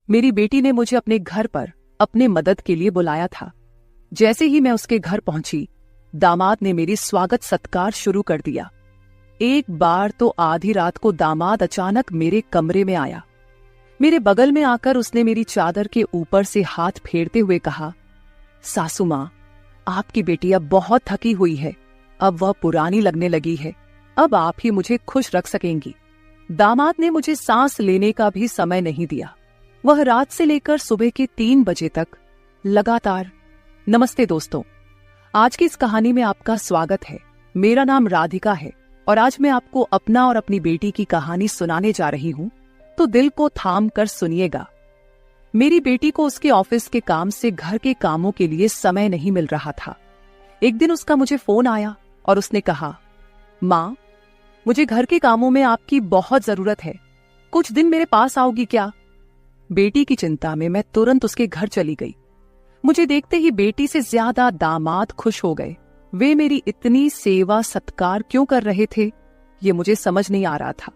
मेरी बेटी ने मुझे अपने घर पर अपने मदद के लिए बुलाया था। जैसे ही मैं उसके घर पहुंची, दामाद ने मेरी स्वागत सत्कार शुरू कर दिया। एक बार तो आधी रात को दामाद अचानक मेरे कमरे में आया। मेरे बगल में आकर उसने मेरी चादर के ऊपर से हाथ फेरते हुए कहा, सासू माँ, आपकी बेटी अब बहुत थकी हुई है, अब वह पुरानी लगने लगी है, अब आप ही मुझे खुश रख सकेंगी। दामाद ने मुझे सांस लेने का भी समय नहीं दिया। वह रात से लेकर सुबह के 3 बजे तक लगातार। नमस्ते दोस्तों, आज की इस कहानी में आपका स्वागत है। मेरा नाम राधिका है और आज मैं आपको अपना और अपनी बेटी की कहानी सुनाने जा रही हूँ, तो दिल को थाम कर सुनिएगा। मेरी बेटी को उसके ऑफिस के काम से घर के कामों के लिए समय नहीं मिल रहा था। एक दिन उसका मुझे फोन आया और उसने कहा, माँ, मुझे घर के कामों में आपकी बहुत जरूरत है, कुछ दिन मेरे पास आओगी क्या? बेटी की चिंता में मैं तुरंत उसके घर चली गई। मुझे देखते ही बेटी से ज्यादा दामाद खुश हो गए। वे मेरी इतनी सेवा सत्कार क्यों कर रहे थे, ये मुझे समझ नहीं आ रहा था।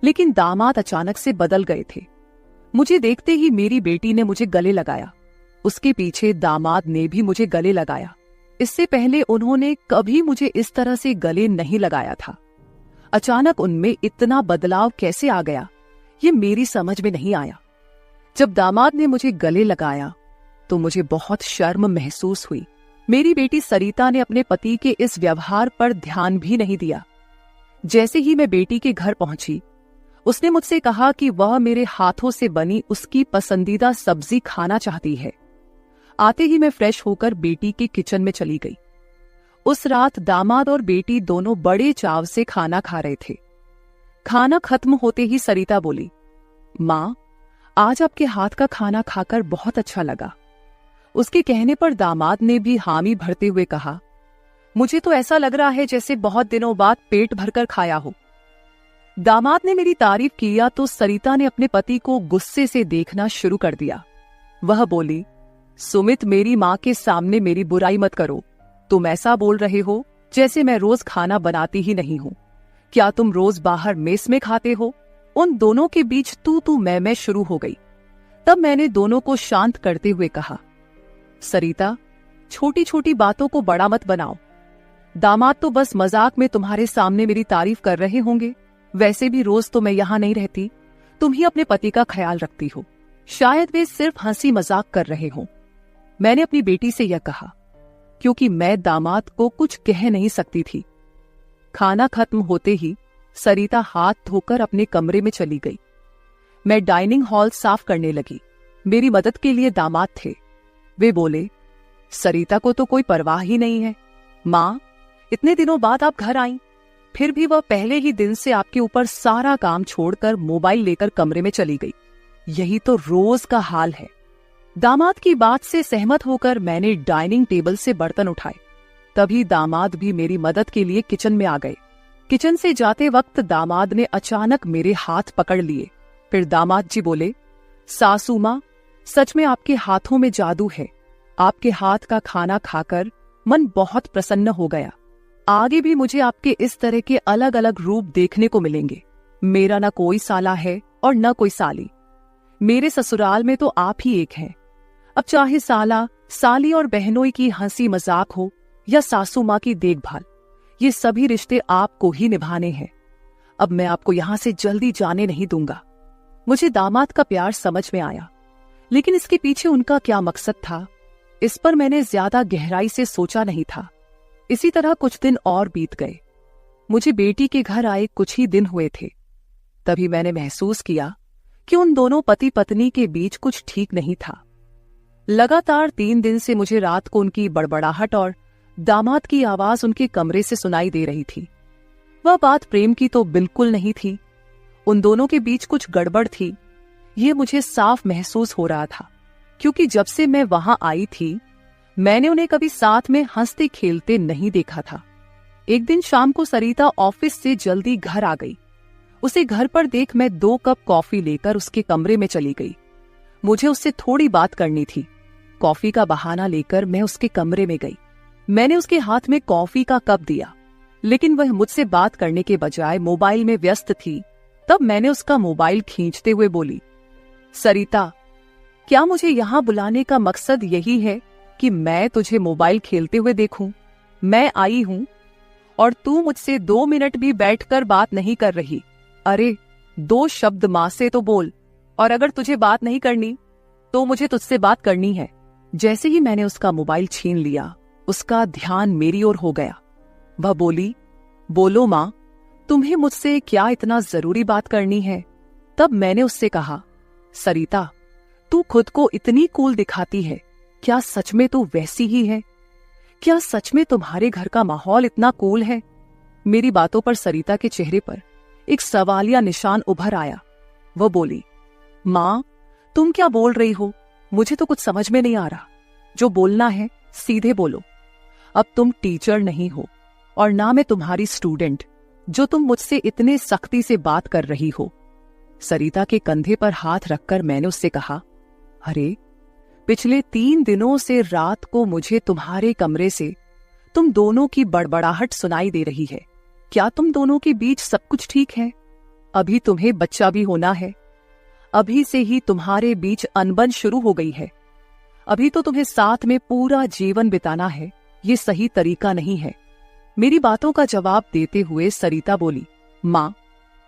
लेकिन दामाद अचानक से बदल गए थे। मुझे देखते ही मेरी बेटी ने मुझे गले लगाया। उसके पीछे दामाद ने भी मुझे गले लगाया। इससे पहले उन्होंने कभी मुझे इस तरह से गले नहीं लगाया था। अचानक उनमें इतना बदलाव कैसे आ गया, ये मेरी समझ में नहीं आया। जब दामाद ने मुझे गले लगाया तो मुझे बहुत शर्म महसूस हुई। मेरी बेटी सरिता ने अपने पति के इस व्यवहार पर ध्यान भी नहीं दिया। जैसे ही मैं बेटी के घर पहुंची, उसने मुझसे कहा कि वह मेरे हाथों से बनी उसकी पसंदीदा सब्जी खाना चाहती है। आते ही मैं फ्रेश होकर बेटी के किचन में चली गई। उस रात दामाद और बेटी दोनों बड़े चाव से खाना खा रहे थे। खाना खत्म होते ही सरिता बोली, माँ, आज आपके हाथ का खाना खाकर बहुत अच्छा लगा। उसके कहने पर दामाद ने भी हामी भरते हुए कहा, मुझे तो ऐसा लग रहा है जैसे बहुत दिनों बाद पेट भरकर खाया हो। दामाद ने मेरी तारीफ किया तो सरिता ने अपने पति को गुस्से से देखना शुरू कर दिया। वह बोली, सुमित, मेरी माँ के सामने मेरी बुराई मत करो। तुम ऐसा बोल रहे हो जैसे मैं रोज खाना बनाती ही नहीं हूँ। क्या तुम रोज बाहर मेस में खाते हो? उन दोनों के बीच तू मैं शुरू हो गई। तब मैंने दोनों को शांत करते हुए कहा, सरिता, छोटी छोटी बातों को बड़ा मत बनाओ। दामाद तो बस मजाक में तुम्हारे सामने मेरी तारीफ कर रहे होंगे। वैसे भी रोज तो मैं यहाँ नहीं रहती, तुम ही अपने पति का ख्याल रखती हो। शायद वे सिर्फ हंसी मजाक कर रहे हों। मैंने अपनी बेटी से यह कहा क्योंकि मैं दामाद को कुछ कह नहीं सकती थी। खाना खत्म होते ही सरिता हाथ धोकर अपने कमरे में चली गई। मैं डाइनिंग हॉल साफ करने लगी। मेरी मदद के लिए दामाद थे। वे बोले, सरिता को तो कोई परवाह ही नहीं है। माँ, इतने दिनों बाद आप घर आईं, फिर भी वह पहले ही दिन से आपके ऊपर सारा काम छोड़कर मोबाइल लेकर कमरे में चली गई। यही तो रोज का हाल है। दामाद की बात से सहमत होकर मैंने डाइनिंग टेबल से बर्तन उठाए। तभी दामाद भी मेरी मदद के लिए किचन में आ गए। किचन से जाते वक्त दामाद ने अचानक मेरे हाथ पकड़ लिए। फिर दामाद जी बोले, सासू माँ, सच में आपके हाथों में जादू है। आपके हाथ का खाना खाकर मन बहुत प्रसन्न हो गया। आगे भी मुझे आपके इस तरह के अलग अलग रूप देखने को मिलेंगे। मेरा न कोई साला है और न कोई साली। मेरे ससुराल में तो आप ही एक हैं। अब चाहे साला, साली और बहनोई की हंसी मजाक हो या सासू माँ की देखभाल, ये सभी रिश्ते आपको ही निभाने हैं। अब मैं आपको यहां से जल्दी जाने नहीं दूंगा। मुझे दामाद का प्यार समझ में आया, लेकिन इसके पीछे उनका क्या मकसद था, इस पर मैंने ज्यादा गहराई से सोचा नहीं था। इसी तरह कुछ दिन और बीत गए। मुझे बेटी के घर आए कुछ ही दिन हुए थे। तभी मैंने महसूस किया कि उन दोनों पति पत्नी के बीच कुछ ठीक नहीं था। लगातार 3 दिन से मुझे रात को उनकी बड़बड़ाहट और दामाद की आवाज उनके कमरे से सुनाई दे रही थी। वह बात प्रेम की तो बिल्कुल नहीं थी। उन दोनों के बीच कुछ गड़बड़ थी, ये मुझे साफ महसूस हो रहा था, क्योंकि जब से मैं वहां आई थी मैंने उन्हें कभी साथ में हंसते खेलते नहीं देखा था। एक दिन शाम को सरिता ऑफिस से जल्दी घर आ गई। उसे घर पर देख मैं 2 कप कॉफी लेकर उसके कमरे में चली गई। मुझे उससे थोड़ी बात करनी थी। कॉफी का बहाना लेकर मैं उसके कमरे में गई। मैंने उसके हाथ में कॉफी का कप दिया, लेकिन वह मुझसे बात करने के बजाय मोबाइल में व्यस्त थी। तब मैंने उसका मोबाइल खींचते हुए बोली, सरिता, क्या मुझे यहाँ बुलाने का मकसद यही है कि मैं तुझे मोबाइल खेलते हुए देखूं? मैं आई हूं और तू मुझसे 2 मिनट भी बैठकर बात नहीं कर रही। अरे 2 शब्द मां से तो बोल, और अगर तुझे बात नहीं करनी तो मुझे तुझसे बात करनी है। जैसे ही मैंने उसका मोबाइल छीन लिया, उसका ध्यान मेरी ओर हो गया। वह बोली, बोलो मां, तुम्हें मुझसे क्या इतना जरूरी बात करनी है? तब मैंने उससे कहा, सरिता, तू खुद को इतनी कूल दिखाती है, क्या सच में तू वैसी ही है? क्या सच में तुम्हारे घर का माहौल इतना कूल है? मेरी बातों पर सरिता के चेहरे पर एक सवालिया निशान उभर आया। वह बोली, मां, तुम क्या बोल रही हो? मुझे तो कुछ समझ में नहीं आ रहा। जो बोलना है सीधे बोलो। अब तुम टीचर नहीं हो और ना मैं तुम्हारी स्टूडेंट, जो तुम मुझसे इतने सख्ती से बात कर रही हो। सरिता के कंधे पर हाथ रखकर मैंने उससे कहा, अरे पिछले 3 दिनों से रात को मुझे तुम्हारे कमरे से तुम दोनों की बड़बड़ाहट सुनाई दे रही है। क्या तुम दोनों के बीच सब कुछ ठीक है? अभी तुम्हें बच्चा भी होना है। अभी से ही तुम्हारे बीच अनबन शुरू हो गई है। अभी तो तुम्हें साथ में पूरा जीवन बिताना है। ये सही तरीका नहीं है। मेरी बातों का जवाब देते हुए सरिता बोली, मां,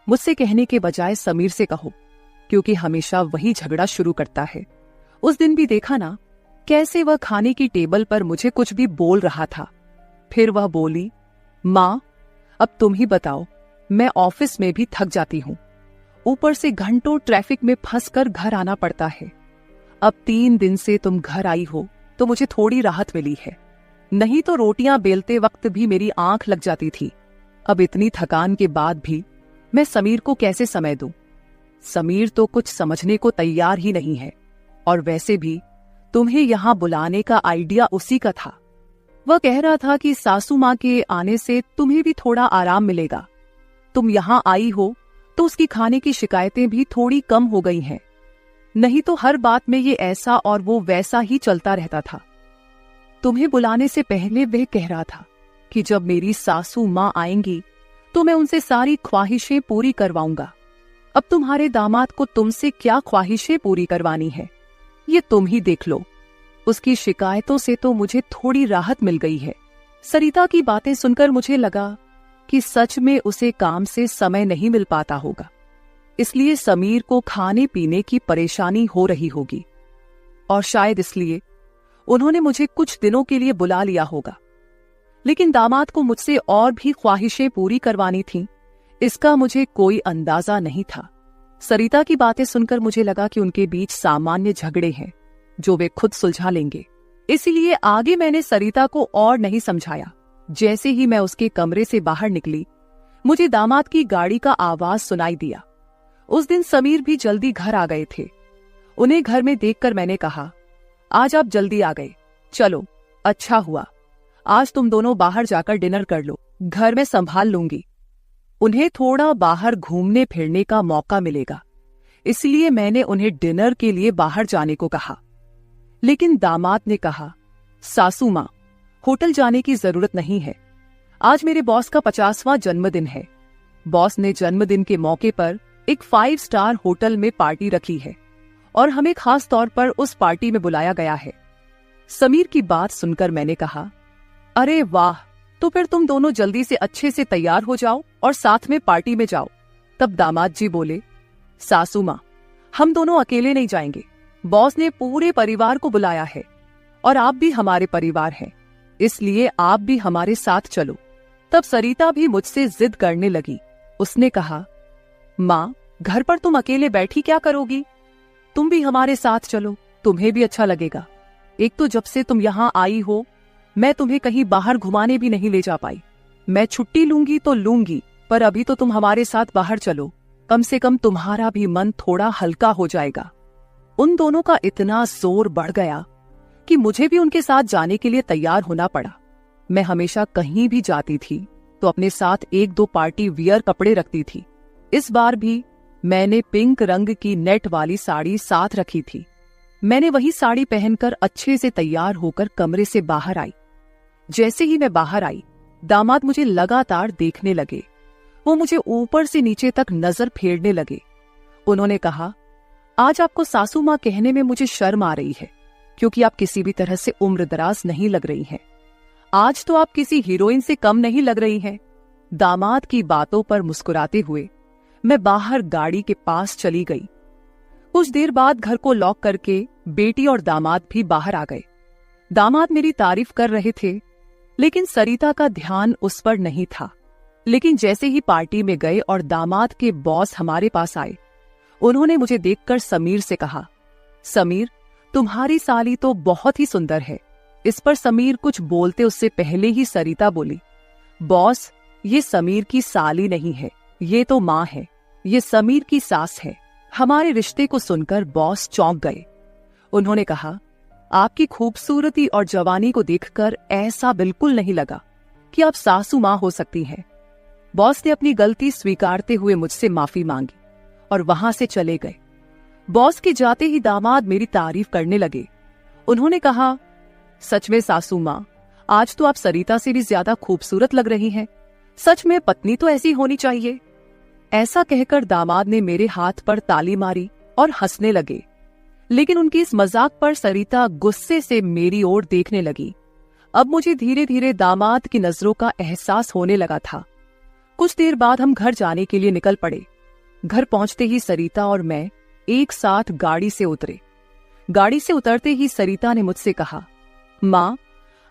मुझसे कहने के बजाय समीर से कहो, क्योंकि हमेशा वही झगड़ा शुरू करता है। उस दिन भी देखा ना, कैसे वह खाने की टेबल पर मुझे कुछ भी बोल रहा था। फिर वह बोली, मां, अब तुम ही बताओ, मैं ऑफिस में भी थक जाती हूं। ऊपर से घंटों ट्रैफिक में फंसकर घर आना पड़ता है। अब 3 दिन से तुम घर आई हो तो मुझे थोड़ी राहत मिली है, नहीं तो रोटियां बेलते वक्त भी मेरी आंख लग जाती थी। अब इतनी थकान के बाद भी मैं समीर को कैसे समय दूं? समीर तो कुछ समझने को तैयार ही नहीं है। और वैसे भी तुम्हें यहां बुलाने का आइडिया उसी का था। वह कह रहा था कि सासू मां के आने से तुम्हें भी थोड़ा आराम मिलेगा। तुम यहां आई हो तो उसकी खाने की शिकायतें भी थोड़ी कम हो गई हैं। नहीं तो हर बात में ये ऐसा और वो वैसा ही चलता रहता था। तुम्हें बुलाने से पहले वह कह रहा था कि जब मेरी सासू मां आएंगी तो मैं उनसे सारी ख्वाहिशें पूरी करवाऊंगा। अब तुम्हारे दामाद को तुमसे क्या ख्वाहिशें पूरी करवानी है, ये तुम ही देख लो। उसकी शिकायतों से तो मुझे थोड़ी राहत मिल गई है। सरिता की बातें सुनकर मुझे लगा कि सच में उसे काम से समय नहीं मिल पाता होगा, इसलिए समीर को खाने पीने की परेशानी हो रही होगी, और शायद इसलिए उन्होंने मुझे कुछ दिनों के लिए बुला लिया होगा। लेकिन दामाद को मुझसे और भी ख्वाहिशें पूरी करवानी थीं, इसका मुझे कोई अंदाजा नहीं था। सरिता की बातें सुनकर मुझे लगा कि उनके बीच सामान्य झगड़े हैं जो वे खुद सुलझा लेंगे। इसीलिए आगे मैंने सरिता को और नहीं समझाया। जैसे ही मैं उसके कमरे से बाहर निकली, मुझे दामाद की गाड़ी का आवाज सुनाई दिया। उस दिन समीर भी जल्दी घर आ गए थे। उन्हें घर में देखकर मैंने कहा, आज आप जल्दी आ गए, चलो अच्छा हुआ। आज तुम दोनों बाहर जाकर डिनर कर लो, घर में संभाल लूंगी। उन्हें थोड़ा बाहर घूमने फिरने का मौका मिलेगा, इसलिए मैंने उन्हें डिनर के लिए बाहर जाने को कहा। लेकिन दामाद ने कहा, सासू मां, होटल जाने की जरूरत नहीं है। आज मेरे बॉस का 50वां जन्मदिन है। बॉस ने जन्मदिन के मौके पर एक 5 स्टार होटल में पार्टी रखी है और हमें खास तौर पर उस पार्टी में बुलाया गया है। समीर की बात सुनकर मैंने कहा, अरे वाह, तो फिर तुम दोनों जल्दी से अच्छे से तैयार हो जाओ और साथ में पार्टी में जाओ। तब दामाद जी बोले, सासू मां, हम दोनों अकेले नहीं जाएंगे। बॉस ने पूरे परिवार को बुलाया है और आप भी हमारे परिवार हैं, इसलिए आप भी हमारे साथ चलो। तब सरिता भी मुझसे जिद करने लगी। उसने कहा, मां, घर पर तुम अकेले बैठी क्या करोगी? तुम भी हमारे साथ चलो, तुम्हें भी अच्छा लगेगा। एक तो जब से तुम यहाँ आई हो, मैं तुम्हें कहीं बाहर घुमाने भी नहीं ले जा पाई। मैं छुट्टी लूंगी तो लूंगी, पर अभी तो तुम हमारे साथ बाहर चलो, कम से कम तुम्हारा भी मन थोड़ा हल्का हो जाएगा। उन दोनों का इतना जोर बढ़ गया कि मुझे भी उनके साथ जाने के लिए तैयार होना पड़ा। मैं हमेशा कहीं भी जाती थी तो अपने साथ 1-2 पार्टी वियर कपड़े रखती थी। इस बार भी मैंने पिंक रंग की नेट वाली साड़ी साथ रखी थी। मैंने वही साड़ी पहनकर अच्छे से तैयार होकर कमरे से बाहर आई। जैसे ही मैं बाहर आई, दामाद मुझे लगातार देखने लगे। वो मुझे ऊपर से नीचे तक नजर फेरने लगे। उन्होंने कहा, आज आपको सासू माँ कहने में मुझे शर्म आ रही है, क्योंकि आप किसी भी तरह से उम्रदराज नहीं लग रही हैं। आज तो आप किसी हीरोइन से कम नहीं लग रही हैं। दामाद की बातों पर मुस्कुराते हुए मैं बाहर गाड़ी के पास चली गई। कुछ देर बाद घर को लॉक करके बेटी और दामाद भी बाहर आ गए। दामाद मेरी तारीफ कर रहे थे, लेकिन सरिता का ध्यान उस पर नहीं था। लेकिन जैसे ही पार्टी में गए और दामाद के बॉस हमारे पास आए, उन्होंने मुझे देखकर समीर से कहा, समीर, तुम्हारी साली तो बहुत ही सुंदर है। इस पर समीर कुछ बोलते उससे पहले ही सरिता बोली, बॉस, ये समीर की साली नहीं है, ये तो माँ है, ये समीर की सास है। हमारे रिश्ते को सुनकर बॉस चौंक गए। उन्होंने कहा, आपकी खूबसूरती और जवानी को देखकर ऐसा बिल्कुल नहीं लगा कि आप सासू माँ हो सकती हैं। बॉस ने अपनी गलती स्वीकारते हुए मुझसे माफी मांगी और वहां से चले गए। बॉस के जाते ही दामाद मेरी तारीफ करने लगे। उन्होंने कहा, सच में सासू माँ, आज तो आप सरिता से भी ज्यादा खूबसूरत लग रही हैं। सच में पत्नी तो ऐसी होनी चाहिए। ऐसा कहकर दामाद ने मेरे हाथ पर ताली मारी और हंसने लगे। लेकिन उनकी इस मजाक पर सरिता गुस्से से मेरी ओर देखने लगी। अब मुझे धीरे धीरे दामाद की नजरों का एहसास होने लगा था। कुछ देर बाद हम घर जाने के लिए निकल पड़े। घर पहुंचते ही सरिता और मैं एक साथ गाड़ी से उतरे। गाड़ी से उतरते ही सरिता ने मुझसे कहा, माँ,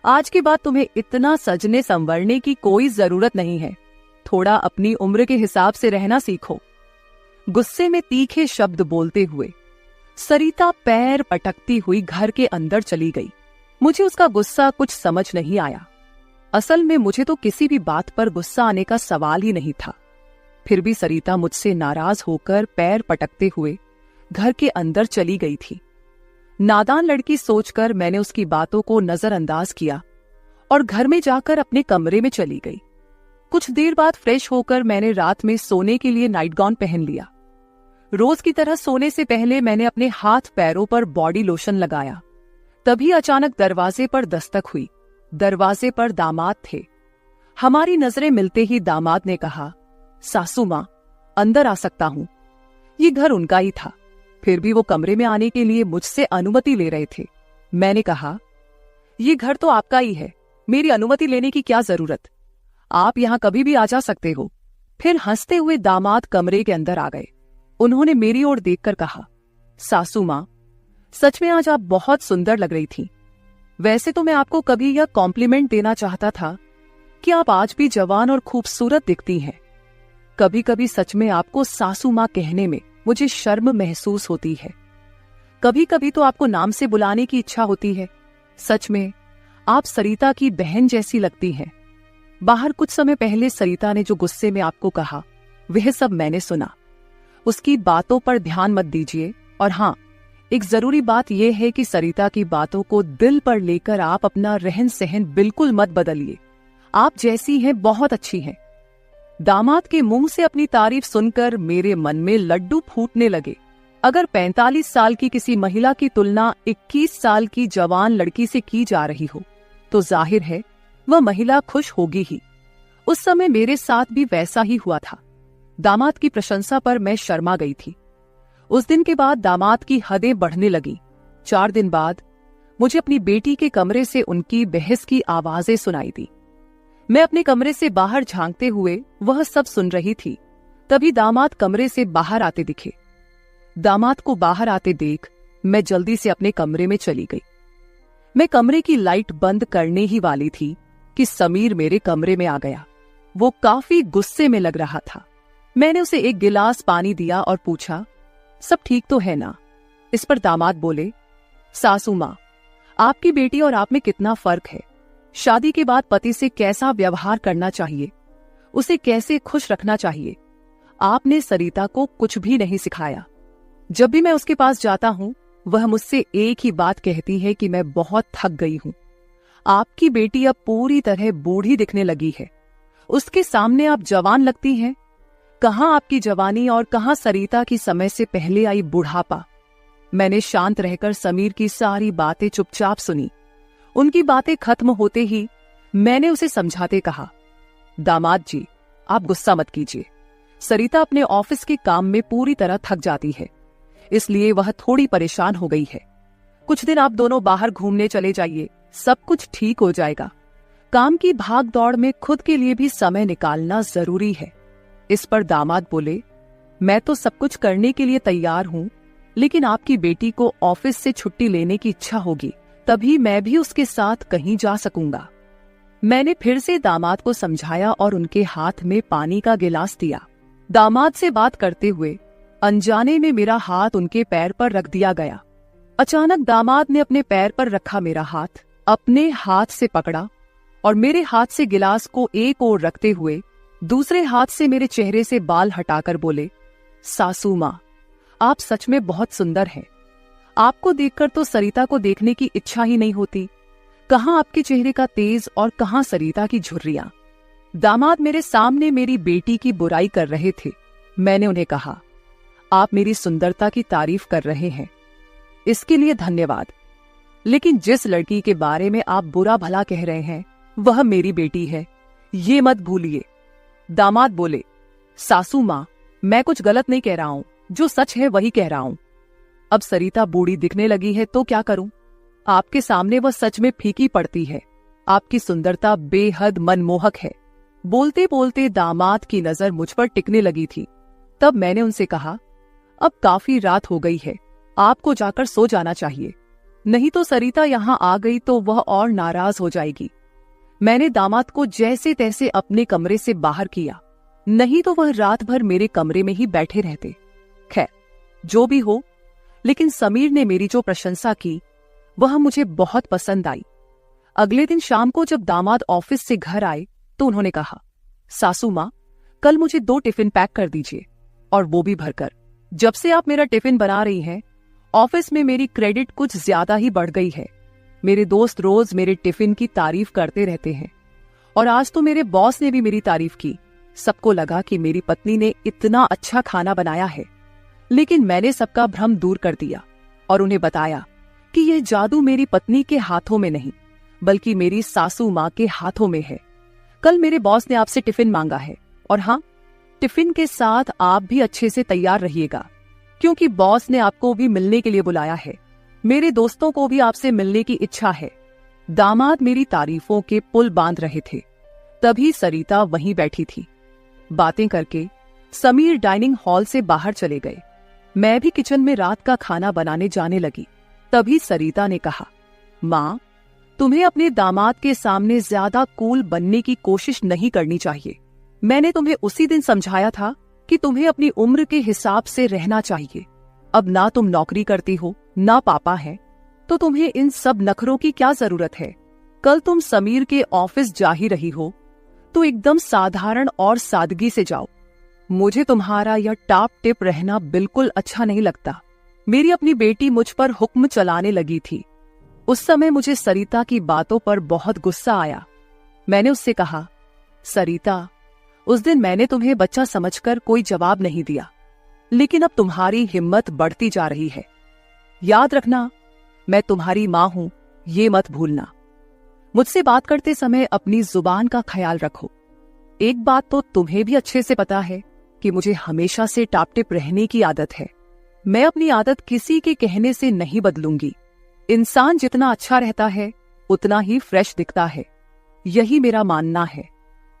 आज के बाद तुम्हें इतना सजने संवरने की कोई जरूरत नहीं है। थोड़ा अपनी उम्र के हिसाब से रहना सीखो। गुस्से में तीखे शब्द बोलते हुए सरिता पैर पटकती हुई घर के अंदर चली गई। मुझे उसका गुस्सा कुछ समझ नहीं आया। असल में मुझे तो किसी भी बात पर गुस्सा आने का सवाल ही नहीं था। फिर भी सरिता मुझसे नाराज होकर पैर पटकते हुए घर के अंदर चली गई थी। नादान लड़की सोचकर मैंने उसकी बातों को नजरअंदाज किया और घर में जाकर अपने कमरे में चली गई। कुछ देर बाद फ्रेश होकर मैंने रात में सोने के लिए नाइट गाउन पहन लिया। रोज की तरह सोने से पहले मैंने अपने हाथ पैरों पर बॉडी लोशन लगाया। तभी अचानक दरवाजे पर दस्तक हुई। दरवाजे पर दामाद थे। हमारी नजरें मिलते ही दामाद ने कहा, सासू माँ, अंदर आ सकता हूं। ये घर उनका ही था, फिर भी वो कमरे में आने के लिए मुझसे अनुमति ले रहे थे। मैंने कहा, ये घर तो आपका ही है, मेरी अनुमति लेने की क्या जरूरत, आप यहां कभी भी आ जा सकते हो। फिर हंसते हुए दामाद कमरे के अंदर आ गए। उन्होंने मेरी ओर देखकर कहा, सासू माँ, सच में आज आप बहुत सुंदर लग रही थी। वैसे तो मैं आपको कभी यह कॉम्प्लीमेंट देना चाहता था कि आप आज भी जवान और खूबसूरत दिखती हैं। कभी कभी सच में आपको सासू माँ कहने में मुझे शर्म महसूस होती है। कभी कभी तो आपको नाम से बुलाने की इच्छा होती है। सच में आप सरिता की बहन जैसी लगती हैं। बाहर कुछ समय पहले सरिता ने जो गुस्से में आपको कहा, वह सब मैंने सुना। उसकी बातों पर ध्यान मत दीजिए। और हाँ, एक जरूरी बात यह है कि सरिता की बातों को दिल पर लेकर आप अपना रहन सहन बिल्कुल मत बदलिए। आप जैसी हैं बहुत अच्छी हैं। दामाद के मुंह से अपनी तारीफ सुनकर मेरे मन में लड्डू फूटने लगे। अगर 45 साल की किसी महिला की तुलना 21 साल की जवान लड़की से की जा रही हो, तो जाहिर है वह महिला खुश होगी ही। उस समय मेरे साथ भी वैसा ही हुआ था। दामाद की प्रशंसा पर मैं शर्मा गई थी। उस दिन के बाद दामाद की हदें बढ़ने लगी। 4 दिन बाद मुझे अपनी बेटी के कमरे से उनकी बहस की आवाजें सुनाई दी। मैं अपने कमरे से बाहर झांकते हुए वह सब सुन रही थी। तभी दामाद कमरे से बाहर आते दिखे। दामाद को बाहर आते देख मैं जल्दी से अपने कमरे में चली गई। मैं कमरे की लाइट बंद करने ही वाली थी कि समीर मेरे कमरे में आ गया। वो काफी गुस्से में लग रहा था। मैंने उसे एक गिलास पानी दिया और पूछा, सब ठीक तो है ना? इस पर दामाद बोले, सासू माँ, आपकी बेटी और आप में कितना फर्क है। शादी के बाद पति से कैसा व्यवहार करना चाहिए, उसे कैसे खुश रखना चाहिए, आपने सरिता को कुछ भी नहीं सिखाया। जब भी मैं उसके पास जाता हूं, वह मुझसे एक ही बात कहती है कि मैं बहुत थक गई हूं। आपकी बेटी अब पूरी तरह बूढ़ी दिखने लगी है। उसके सामने आप जवान लगती हैं। कहां आपकी जवानी और कहां सरिता की समय से पहले आई बुढ़ापा। मैंने शांत रहकर समीर की सारी बातें चुपचाप सुनी। उनकी बातें खत्म होते ही मैंने उसे समझाते कहा, दामाद जी, आप गुस्सा मत कीजिए। सरिता अपने ऑफिस के काम में पूरी तरह थक जाती है, इसलिए वह थोड़ी परेशान हो गई है। कुछ दिन आप दोनों बाहर घूमने चले जाइए, सब कुछ ठीक हो जाएगा। काम की भाग दौड़ में खुद के लिए भी समय निकालना जरूरी है। इस पर दामाद बोले, मैं तो सब कुछ करने के लिए तैयार हूँ, लेकिन आपकी बेटी को ऑफिस से छुट्टी लेने की इच्छा होगी, तभी मैं भी उसके साथ कहीं जा सकूंगा। मैंने फिर से दामाद को समझाया और उनके हाथ में पानी का गिलास दिया। दामाद से बात करते हुए अनजाने में मेरा हाथ उनके पैर पर रख दिया गया। अचानक दामाद ने अपने पैर पर रखा मेरा हाथ अपने हाथ से पकड़ा और मेरे हाथ से गिलास को एक ओर रखते हुए दूसरे हाथ से मेरे चेहरे से बाल हटाकर बोले, सासू माँ, आप सच में बहुत सुंदर हैं। आपको देखकर तो सरिता को देखने की इच्छा ही नहीं होती। कहाँ आपके चेहरे का तेज और कहाँ सरिता की झुर्रियां। दामाद मेरे सामने मेरी बेटी की बुराई कर रहे थे। मैंने उन्हें कहा, आप मेरी सुंदरता की तारीफ कर रहे हैं, इसके लिए धन्यवाद, लेकिन जिस लड़की के बारे में आप बुरा भला कह रहे हैं वह मेरी बेटी है, ये मत भूलिए। दामाद बोले, सासू माँ, मैं कुछ गलत नहीं कह रहा हूँ, जो सच है वही कह रहा हूँ। अब सरिता बूढ़ी दिखने लगी है तो क्या करूं? आपके सामने वह सच में फीकी पड़ती है। आपकी सुंदरता बेहद मनमोहक है। बोलते बोलते दामाद की नजर मुझ पर टिकने लगी थी। तब मैंने उनसे कहा, अब काफी रात हो गई है, आपको जाकर सो जाना चाहिए, नहीं तो सरिता यहाँ आ गई तो वह और नाराज हो जाएगी। मैंने दामाद को जैसे तैसे अपने कमरे से बाहर किया, नहीं तो वह रात भर मेरे कमरे में ही बैठे रहते। खैर, जो भी हो, लेकिन समीर ने मेरी जो प्रशंसा की वह मुझे बहुत पसंद आई। अगले दिन शाम को जब दामाद ऑफिस से घर आए तो उन्होंने कहा, सासू माँ, कल मुझे 2 टिफिन पैक कर दीजिए, और वो भी भरकर। जब से आप मेरा टिफिन बना रही हैं, ऑफिस में मेरी क्रेडिट कुछ ज्यादा ही बढ़ गई है। मेरे दोस्त रोज मेरे टिफिन की तारीफ करते रहते हैं, और आज तो मेरे बॉस ने भी मेरी तारीफ की। सबको लगा कि मेरी पत्नी ने इतना अच्छा खाना बनाया है, लेकिन मैंने सबका भ्रम दूर कर दिया और उन्हें बताया कि यह जादू मेरी पत्नी के हाथों में नहीं, बल्कि मेरी सासू माँ के हाथों में है। कल मेरे बॉस ने आपसे टिफिन मांगा है, और हाँ, टिफिन के साथ आप भी अच्छे से तैयार रहिएगा, क्योंकि बॉस ने आपको भी मिलने के लिए बुलाया है। मेरे दोस्तों को भी आपसे मिलने की इच्छा है। दामाद मेरी तारीफों के पुल बांध रहे थे, तभी सरिता वहीं बैठी थी। बातें करके समीर डाइनिंग हॉल से बाहर चले गए। मैं भी किचन में रात का खाना बनाने जाने लगी। तभी सरिता ने कहा, माँ, तुम्हें अपने दामाद के सामने ज्यादा कूल बनने की कोशिश नहीं करनी चाहिए। मैंने तुम्हें उसी दिन समझाया था कि तुम्हें अपनी उम्र के हिसाब से रहना चाहिए। अब ना तुम नौकरी करती हो, ना पापा है, तो तुम्हें इन सब नखरों की क्या जरूरत है। कल तुम समीर के ऑफिस जा ही रही हो तो एकदम साधारण और सादगी से जाओ। मुझे तुम्हारा यह टाप टिप रहना बिल्कुल अच्छा नहीं लगता। मेरी अपनी बेटी मुझ पर हुक्म चलाने लगी थी। उस समय मुझे सरिता की बातों पर बहुत गुस्सा आया। मैंने उससे कहा, सरिता, उस दिन मैंने तुम्हें बच्चा समझकर कोई जवाब नहीं दिया, लेकिन अब तुम्हारी हिम्मत बढ़ती जा रही है। याद रखना, मैं तुम्हारी माँ हूं, ये मत भूलना। मुझसे बात करते समय अपनी जुबान का ख्याल रखो। एक बात तो तुम्हें भी अच्छे से पता है कि मुझे हमेशा से टापटिप रहने की आदत है। मैं अपनी आदत किसी के कहने से नहीं बदलूंगी। इंसान जितना अच्छा रहता है उतना ही फ्रेश दिखता है, यही मेरा मानना है।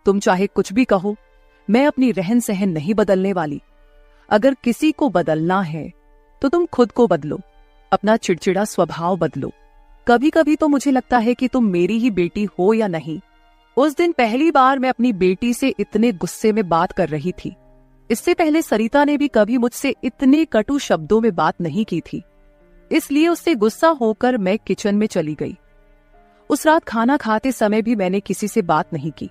तुम चाहे कुछ भी कहो, मैं अपनी रहन सहन नहीं बदलने वाली। अगर किसी को बदलना है तो तुम खुद को बदलो, अपना चिड़चिड़ा स्वभाव बदलो। कभी कभी तो मुझे लगता है कि तुम मेरी ही बेटी हो या नहीं। उस दिन पहली बार मैं अपनी बेटी से इतने गुस्से में बात कर रही थी। इससे पहले सरिता ने भी कभी मुझसे इतने कटु शब्दों में बात नहीं की थी। इसलिए उससे गुस्सा होकर मैं किचन में चली गई। उस रात खाना खाते समय भी मैंने किसी से बात नहीं की।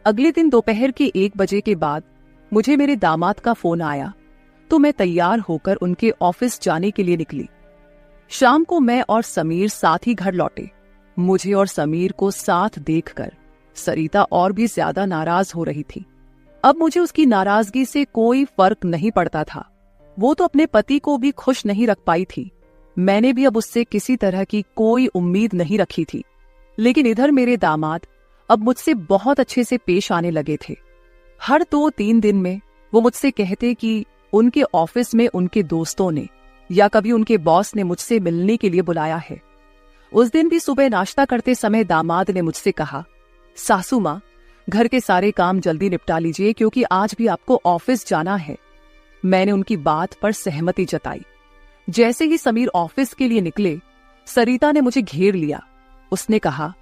अगले दिन दोपहर के 1 बजे के बाद मुझे मेरे दामाद का फोन आया, तो मैं तैयार होकर उनके ऑफिस जाने के लिए निकली। शाम को मैं और समीर साथ ही घर लौटे। मुझे और समीर को साथ देखकर सरिता और भी ज्यादा नाराज हो रही थी। अब मुझे उसकी नाराजगी से कोई फर्क नहीं पड़ता था। वो तो अपने पति को भी खुश नहीं रख पाई थी। मैंने भी अब उससे किसी तरह की कोई उम्मीद नहीं रखी थी। लेकिन इधर मेरे दामाद अब मुझसे बहुत अच्छे से पेश आने लगे थे। हर 2-3 दिन में वो मुझसे कहते कि उनके ऑफिस में उनके दोस्तों ने या कभी उनके बॉस ने मुझसे मिलने के लिए बुलाया है। उस दिन भी सुबह नाश्ता करते समय दामाद ने मुझसे कहा, सासू माँ, घर के सारे काम जल्दी निपटा लीजिए क्योंकि आज भी आपको ऑफिस जाना है। मैंने उनकी बात पर सहमति जताई। जैसे ही समीर ऑफिस के लिए निकले, सरिता ने मुझे घेर लिया। उसने कहा,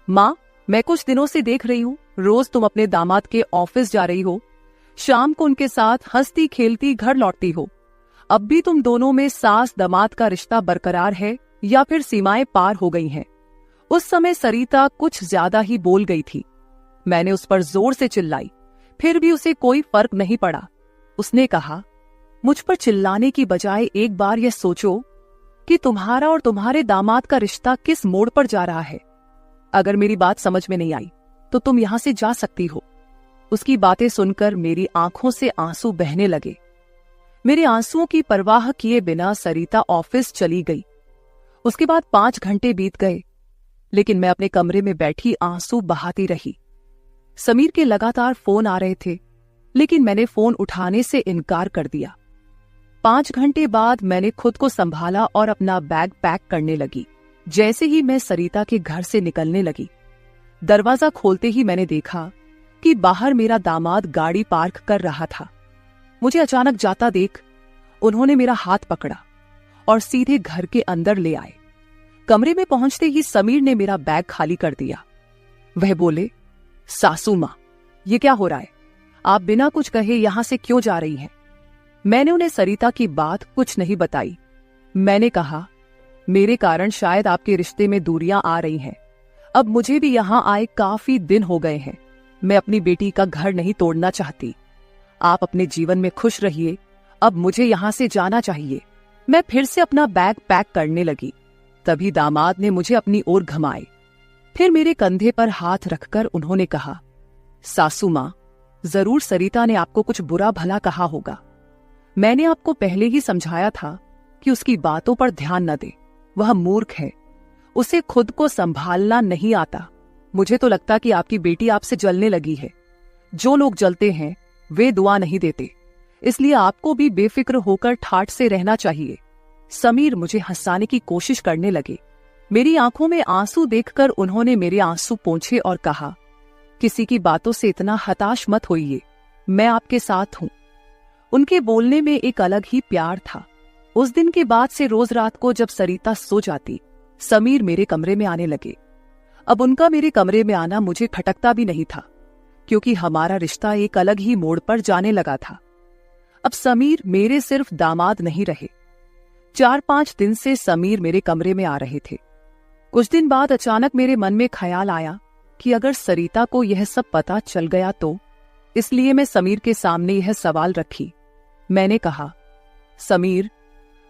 माँ, मैं कुछ दिनों से देख रही हूँ रोज तुम अपने दामाद के ऑफिस जा रही हो, शाम को उनके साथ हंसती खेलती घर लौटती हो। अब भी तुम दोनों में सास दामाद का रिश्ता बरकरार है या फिर सीमाएं पार हो गई हैं? उस समय सरिता कुछ ज्यादा ही बोल गई थी। मैंने उस पर जोर से चिल्लाई, फिर भी उसे कोई फर्क नहीं पड़ा। उसने कहा, मुझ पर चिल्लाने की बजाय एक बार यह सोचो कि तुम्हारा और तुम्हारे दामाद का रिश्ता किस मोड़ पर जा रहा है। अगर मेरी बात समझ में नहीं आई तो तुम यहां से जा सकती हो। उसकी बातें सुनकर मेरी आंखों से आंसू बहने लगे। मेरे आंसुओं की परवाह किए बिना सरिता ऑफिस चली गई। उसके बाद 5 घंटे बीत गए, लेकिन मैं अपने कमरे में बैठी आंसू बहाती रही। समीर के लगातार फोन आ रहे थे, लेकिन मैंने फोन उठाने से इनकार कर दिया। 5 घंटे बाद मैंने खुद को संभाला और अपना बैग पैक करने लगी। जैसे ही मैं सरिता के घर से निकलने लगी, दरवाजा खोलते ही मैंने देखा कि बाहर मेरा दामाद गाड़ी पार्क कर रहा था। मुझे अचानक जाता देख उन्होंने मेरा हाथ पकड़ा और सीधे घर के अंदर ले आए। कमरे में पहुंचते ही समीर ने मेरा बैग खाली कर दिया। वह बोले, सासू मां, ये क्या हो रहा है? आप बिना कुछ कहे यहां से क्यों जा रही हैं? मैंने उन्हें सरिता की बात कुछ नहीं बताई। मैंने कहा, मेरे कारण शायद आपके रिश्ते में दूरियां आ रही हैं। अब मुझे भी यहां आए काफी दिन हो गए हैं। मैं अपनी बेटी का घर नहीं तोड़ना चाहती। आप अपने जीवन में खुश रहिए, अब मुझे यहां से जाना चाहिए। मैं फिर से अपना बैग पैक करने लगी। तभी दामाद ने मुझे अपनी ओर घुमाए। फिर मेरे कंधे पर हाथ रखकर उन्होंने कहा, सासू मां, जरूर सरिता ने आपको कुछ बुरा भला कहा होगा। मैंने आपको पहले ही समझाया था कि उसकी बातों पर ध्यान न दे। वह मूर्ख है, उसे खुद को संभालना नहीं आता। मुझे तो लगता कि आपकी बेटी आपसे जलने लगी है। जो लोग जलते हैं वे दुआ नहीं देते, इसलिए आपको भी बेफिक्र होकर ठाठ से रहना चाहिए। समीर मुझे हंसाने की कोशिश करने लगे। मेरी आंखों में आंसू देखकर उन्होंने मेरे आंसू पोंछे और कहा, किसी की बातों से इतना हताश मत होइए, मैं आपके साथ हूं। उनके बोलने में एक अलग ही प्यार था। उस दिन के बाद से रोज रात को जब सरिता सो जाती, समीर मेरे कमरे में आने लगे। अब उनका मेरे कमरे में आना मुझे खटकता भी नहीं था, क्योंकि हमारा रिश्ता एक अलग ही मोड़ पर जाने लगा था। अब समीर मेरे सिर्फ दामाद नहीं रहे। 4-5 दिन से समीर मेरे कमरे में आ रहे थे। कुछ दिन बाद अचानक मेरे मन में ख्याल आया कि अगर सरिता को यह सब पता चल गया तो, इसलिए मैं समीर के सामने यह सवाल रखी। मैंने कहा, समीर,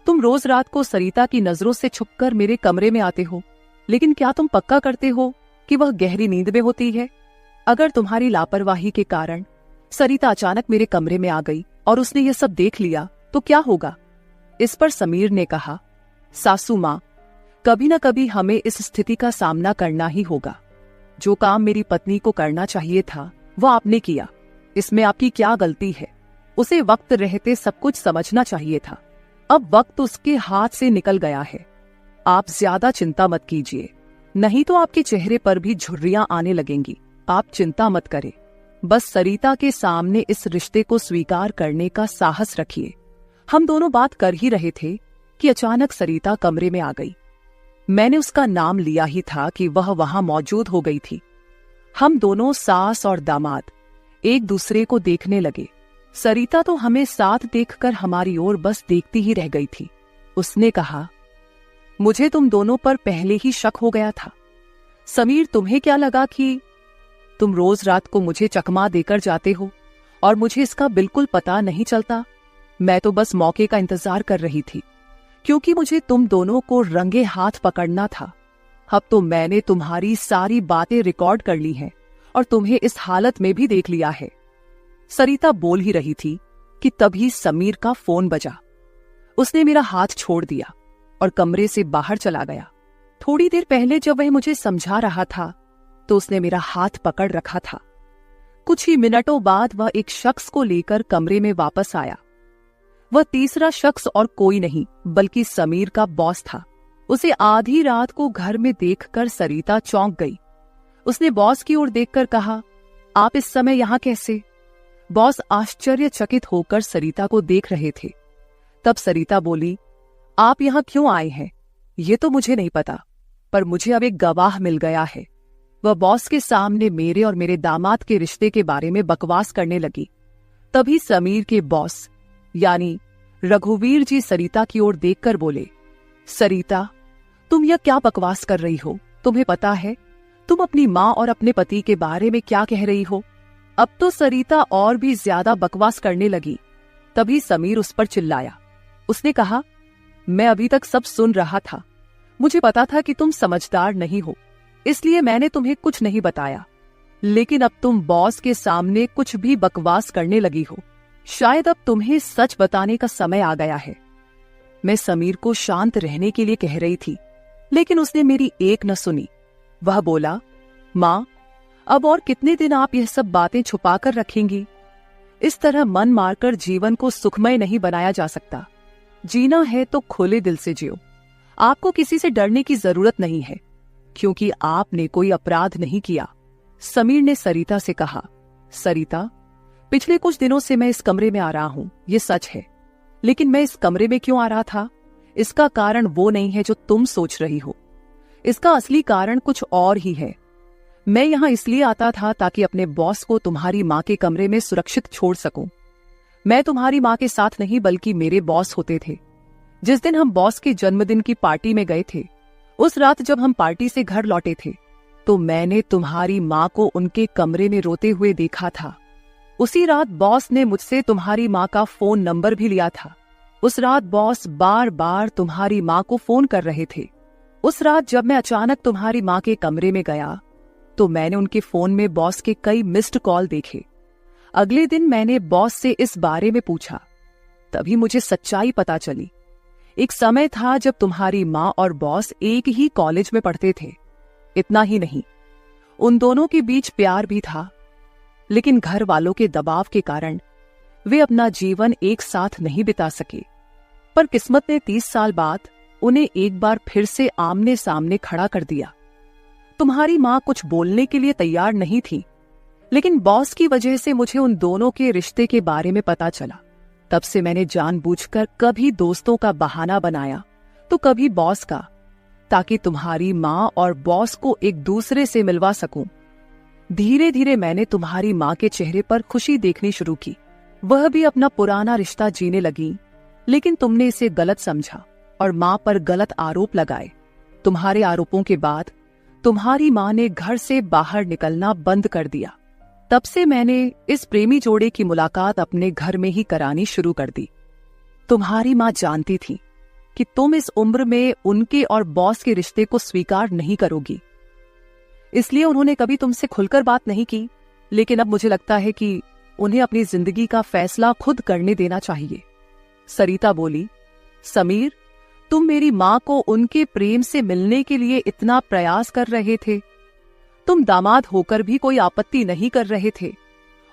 तुम रोज रात को सरिता की नजरों से छुपकर मेरे कमरे में आते हो, लेकिन क्या तुम पक्का करते हो कि वह गहरी नींद में होती है? अगर तुम्हारी लापरवाही के कारण सरिता अचानक मेरे कमरे में आ गई और उसने यह सब देख लिया तो क्या होगा? इस पर समीर ने कहा, सासू मां, कभी न कभी हमें इस स्थिति का सामना करना ही होगा। जो काम मेरी पत्नी को करना चाहिए था वह आपने किया, इसमें आपकी क्या गलती है? उसे वक्त रहते सब कुछ समझना चाहिए था। अब वक्त उसके हाथ से निकल गया है। आप ज्यादा चिंता मत कीजिए, नहीं तो आपके चेहरे पर भी झुर्रियां आने लगेंगी। आप चिंता मत करें, बस सरिता के सामने इस रिश्ते को स्वीकार करने का साहस रखिए। हम दोनों बात कर ही रहे थे कि अचानक सरिता कमरे में आ गई। मैंने उसका नाम लिया ही था कि वह वहां मौजूद हो गई थी। हम दोनों सास और दामाद एक दूसरे को देखने लगे। सरिता तो हमें साथ देखकर हमारी ओर बस देखती ही रह गई थी। उसने कहा, मुझे तुम दोनों पर पहले ही शक हो गया था। समीर, तुम्हें क्या लगा कि तुम रोज रात को मुझे चकमा देकर जाते हो और मुझे इसका बिल्कुल पता नहीं चलता? मैं तो बस मौके का इंतजार कर रही थी, क्योंकि मुझे तुम दोनों को रंगे हाथ पकड़ना था। अब तो मैंने तुम्हारी सारी बातें रिकॉर्ड कर ली हैं और तुम्हें इस हालत में भी देख लिया है। सरिता बोल ही रही थी कि तभी समीर का फोन बजा। उसने मेरा हाथ छोड़ दिया और कमरे से बाहर चला गया। थोड़ी देर पहले जब वह मुझे समझा रहा था तो उसने मेरा हाथ पकड़ रखा था। कुछ ही मिनटों बाद वह एक शख्स को लेकर कमरे में वापस आया। वह तीसरा शख्स और कोई नहीं बल्कि समीर का बॉस था। उसे आधी रात को घर में देखकर सरिता चौंक गई। उसने बॉस की ओर देखकर कहा, आप इस समय यहां कैसे? बॉस आश्चर्यचकित होकर सरिता को देख रहे थे। तब सरिता बोली, आप यहां क्यों आए हैं ये तो मुझे नहीं पता, पर मुझे अब एक गवाह मिल गया है। वह बॉस के सामने मेरे और मेरे दामाद के रिश्ते के बारे में बकवास करने लगी। तभी समीर के बॉस यानी रघुवीर जी सरिता की ओर देखकर बोले, सरिता, तुम यह क्या बकवास कर रही हो? तुम्हें पता है तुम अपनी माँ और अपने पति के बारे में क्या कह रही हो? अब तो सरिता और भी ज्यादा बकवास करने लगी। तभी समीर उस पर चिल्लाया। उसने कहा, मैं अभी तक सब सुन रहा था। मुझे पता था कि तुम समझदार नहीं हो, इसलिए मैंने तुम्हें कुछ नहीं बताया। लेकिन अब तुम बॉस के सामने कुछ भी बकवास करने लगी हो। शायद अब तुम्हें सच बताने का समय आ गया है। मैं समीर को शांत रहने के लिए कह रही थी, लेकिन उसने मेरी एक न सुनी। वह बोला, माँ, अब और कितने दिन आप यह सब बातें छुपाकर रखेंगी? इस तरह मन मारकर जीवन को सुखमय नहीं बनाया जा सकता। जीना है तो खुले दिल से जियो। आपको किसी से डरने की जरूरत नहीं है, क्योंकि आपने कोई अपराध नहीं किया। समीर ने सरिता से कहा, सरिता, पिछले कुछ दिनों से मैं इस कमरे में आ रहा हूं, ये सच है। लेकिन मैं इस कमरे में क्यों आ रहा था, इसका कारण वो नहीं है जो तुम सोच रही हो। इसका असली कारण कुछ और ही है। मैं यहां इसलिए आता था ताकि अपने बॉस को तुम्हारी माँ के कमरे में सुरक्षित छोड़ सकूं। मैं तुम्हारी माँ के साथ नहीं बल्कि मेरे बॉस होते थे। जिस दिन हम बॉस के जन्मदिन की पार्टी में गए थे, उस रात जब हम पार्टी से घर लौटे थे, तो मैंने तुम्हारी माँ को उनके कमरे में रोते हुए देखा था। उसी रात बॉस ने मुझसे तुम्हारी माँ का फोन नंबर भी लिया था। उस रात बॉस बार बार तुम्हारी माँ को फोन कर रहे थे। उस रात जब मैं अचानक तुम्हारी माँ के कमरे में गया, तो मैंने उनके फोन में बॉस के कई मिस्ड कॉल देखे। अगले दिन मैंने बॉस से इस बारे में पूछा, तभी मुझे सच्चाई पता चली। एक समय था जब तुम्हारी माँ और बॉस एक ही कॉलेज में पढ़ते थे। इतना ही नहीं, उन दोनों के बीच प्यार भी था, लेकिन घर वालों के दबाव के कारण वे अपना जीवन एक साथ नहीं बिता सके। पर किस्मत ने 30 साल बाद उन्हें एक बार फिर से आमने सामने खड़ा कर दिया। तुम्हारी माँ कुछ बोलने के लिए तैयार नहीं थी, लेकिन बॉस की वजह से मुझे उन दोनों के रिश्ते के बारे में पता चला। तब से मैंने जानबूझकर कभी दोस्तों का बहाना बनाया तो कभी बॉस का, ताकि तुम्हारी माँ और बॉस को एक दूसरे से मिलवा सकूं। धीरे धीरे मैंने तुम्हारी माँ के चेहरे पर खुशी देखनी शुरू की। वह भी अपना पुराना रिश्ता जीने लगी, लेकिन तुमने इसे गलत समझा और माँ पर गलत आरोप लगाए। तुम्हारे आरोपों के बाद तुम्हारी माँ ने घर से बाहर निकलना बंद कर दिया। तब से मैंने इस प्रेमी जोड़े की मुलाकात अपने घर में ही करानी शुरू कर दी। तुम्हारी माँ जानती थी कि तुम इस उम्र में उनके और बॉस के रिश्ते को स्वीकार नहीं करोगी, इसलिए उन्होंने कभी तुमसे खुलकर बात नहीं की। लेकिन अब मुझे लगता है कि उन्हें अपनी जिंदगी का फैसला खुद करने देना चाहिए। सरिता बोली, समीर, तुम मेरी माँ को उनके प्रेम से मिलने के लिए इतना प्रयास कर रहे थे। तुम दामाद होकर भी कोई आपत्ति नहीं कर रहे थे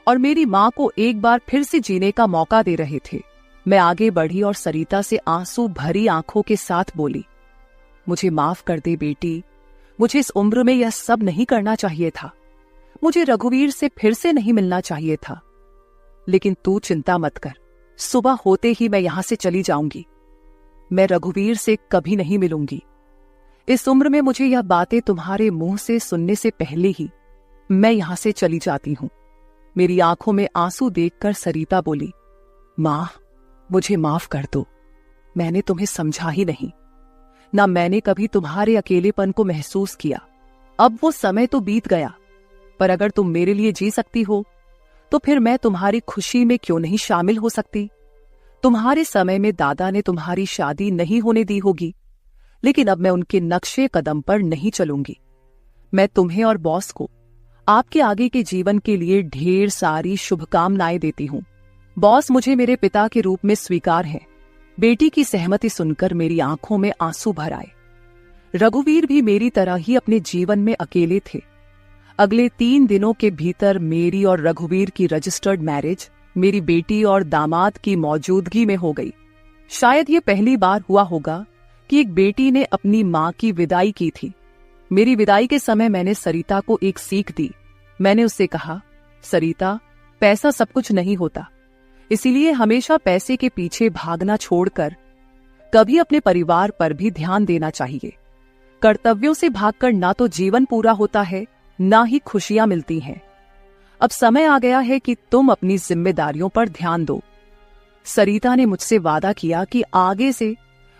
और मेरी माँ को एक बार फिर से जीने का मौका दे रहे थे। मैं आगे बढ़ी और सरिता से आंसू भरी आंखों के साथ बोली, मुझे माफ कर दे बेटी, मुझे इस उम्र में यह सब नहीं करना चाहिए था। मुझे रघुवीर से फिर से नहीं मिलना चाहिए था। लेकिन तू चिंता मत कर, सुबह होते ही मैं यहां से चली जाऊंगी। मैं रघुवीर से कभी नहीं मिलूंगी। इस उम्र में मुझे यह बातें तुम्हारे मुंह से सुनने से पहले ही मैं यहां से चली जाती हूं। मेरी आंखों में आंसू देखकर सरिता बोली, मां, मुझे माफ कर दो। मैंने तुम्हें समझा ही नहीं, ना मैंने कभी तुम्हारे अकेलेपन को महसूस किया। अब वो समय तो बीत गया, पर अगर तुम मेरे लिए जी सकती हो तो फिर मैं तुम्हारी खुशी में क्यों नहीं शामिल हो सकती। तुम्हारे समय में दादा ने तुम्हारी शादी नहीं होने दी होगी, लेकिन अब मैं उनके नक्शे कदम पर नहीं चलूंगी। मैं तुम्हें और बॉस को आपके आगे के जीवन के लिए ढेर सारी शुभकामनाएं देती हूं। बॉस मुझे मेरे पिता के रूप में स्वीकार है। बेटी की सहमति सुनकर मेरी आंखों में आंसू भर आए। रघुवीर भी मेरी तरह ही अपने जीवन में अकेले थे। अगले 3 दिनों के भीतर मेरी और रघुवीर की रजिस्टर्ड मैरिज मेरी बेटी और दामाद की मौजूदगी में हो गई। शायद ये पहली बार हुआ होगा कि एक बेटी ने अपनी मां की विदाई की थी। मेरी विदाई के समय मैंने सरिता को एक सीख दी। मैंने उससे कहा, सरिता, पैसा सब कुछ नहीं होता, इसीलिए हमेशा पैसे के पीछे भागना छोड़कर कभी अपने परिवार पर भी ध्यान देना चाहिए। कर्तव्यों से भागकर ना तो जीवन पूरा होता है, ना ही खुशियां मिलती हैं। अब समय आ गया है कि तुम अपनी जिम्मेदारियों पर ध्यान दो। सरिता ने मुझसे वादा किया कि आगे से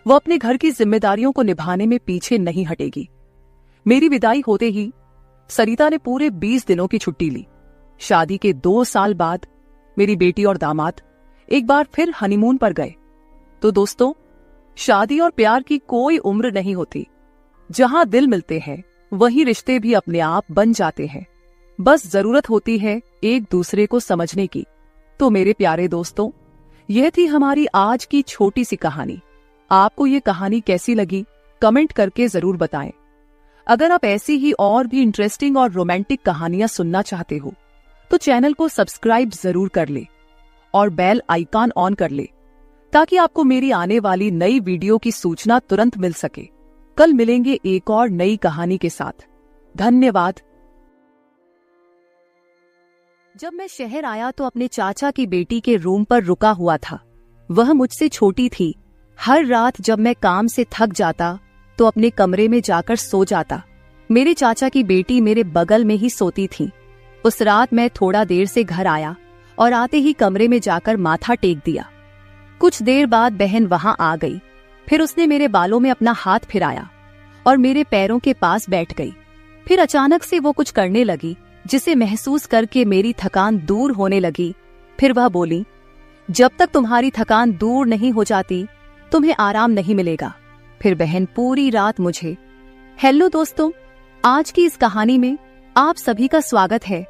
वो अपने घर की जिम्मेदारियों को निभाने में पीछे नहीं हटेगी। मेरी विदाई होते ही सरिता ने पूरे 20 दिनों की छुट्टी ली। शादी के 2 साल बाद मेरी बेटी और दामाद एक बार फिर हनीमून पर गए। तो दोस्तों, शादी और प्यार की कोई उम्र नहीं होती। जहां दिल मिलते हैं वहीं रिश्ते भी अपने आप बन जाते हैं। बस जरूरत होती है एक दूसरे को समझने की। तो मेरे प्यारे दोस्तों, यह थी हमारी आज की छोटी सी कहानी। आपको ये कहानी कैसी लगी कमेंट करके जरूर बताएं। अगर आप ऐसी ही और भी इंटरेस्टिंग और रोमांटिक कहानियां सुनना चाहते हो तो चैनल को सब्सक्राइब जरूर कर ले और बेल आइकॉन ऑन कर ले, ताकि आपको मेरी आने वाली नई वीडियो की सूचना तुरंत मिल सके। कल मिलेंगे एक और नई कहानी के साथ। धन्यवाद। जब मैं शहर आया तो अपने चाचा की बेटी के रूम पर रुका हुआ था। वह मुझसे छोटी थी। हर रात जब मैं काम से थक जाता तो अपने कमरे में जाकर सो जाता। मेरे चाचा की बेटी मेरे बगल में ही सोती थी। उस रात मैं थोड़ा देर से घर आया और आते ही कमरे में जाकर माथा टेक दिया। कुछ देर बाद बहन वहां आ गई। फिर उसने मेरे बालों में अपना हाथ फिराया और मेरे पैरों के पास बैठ गई। फिर अचानक से वो कुछ करने लगी जिसे महसूस करके मेरी थकान दूर होने लगी। फिर वह बोली, जब तक तुम्हारी थकान दूर नहीं हो जाती तुम्हें आराम नहीं मिलेगा। फिर बहन पूरी रात मुझे। हेलो दोस्तों, आज की इस कहानी में आप सभी का स्वागत है।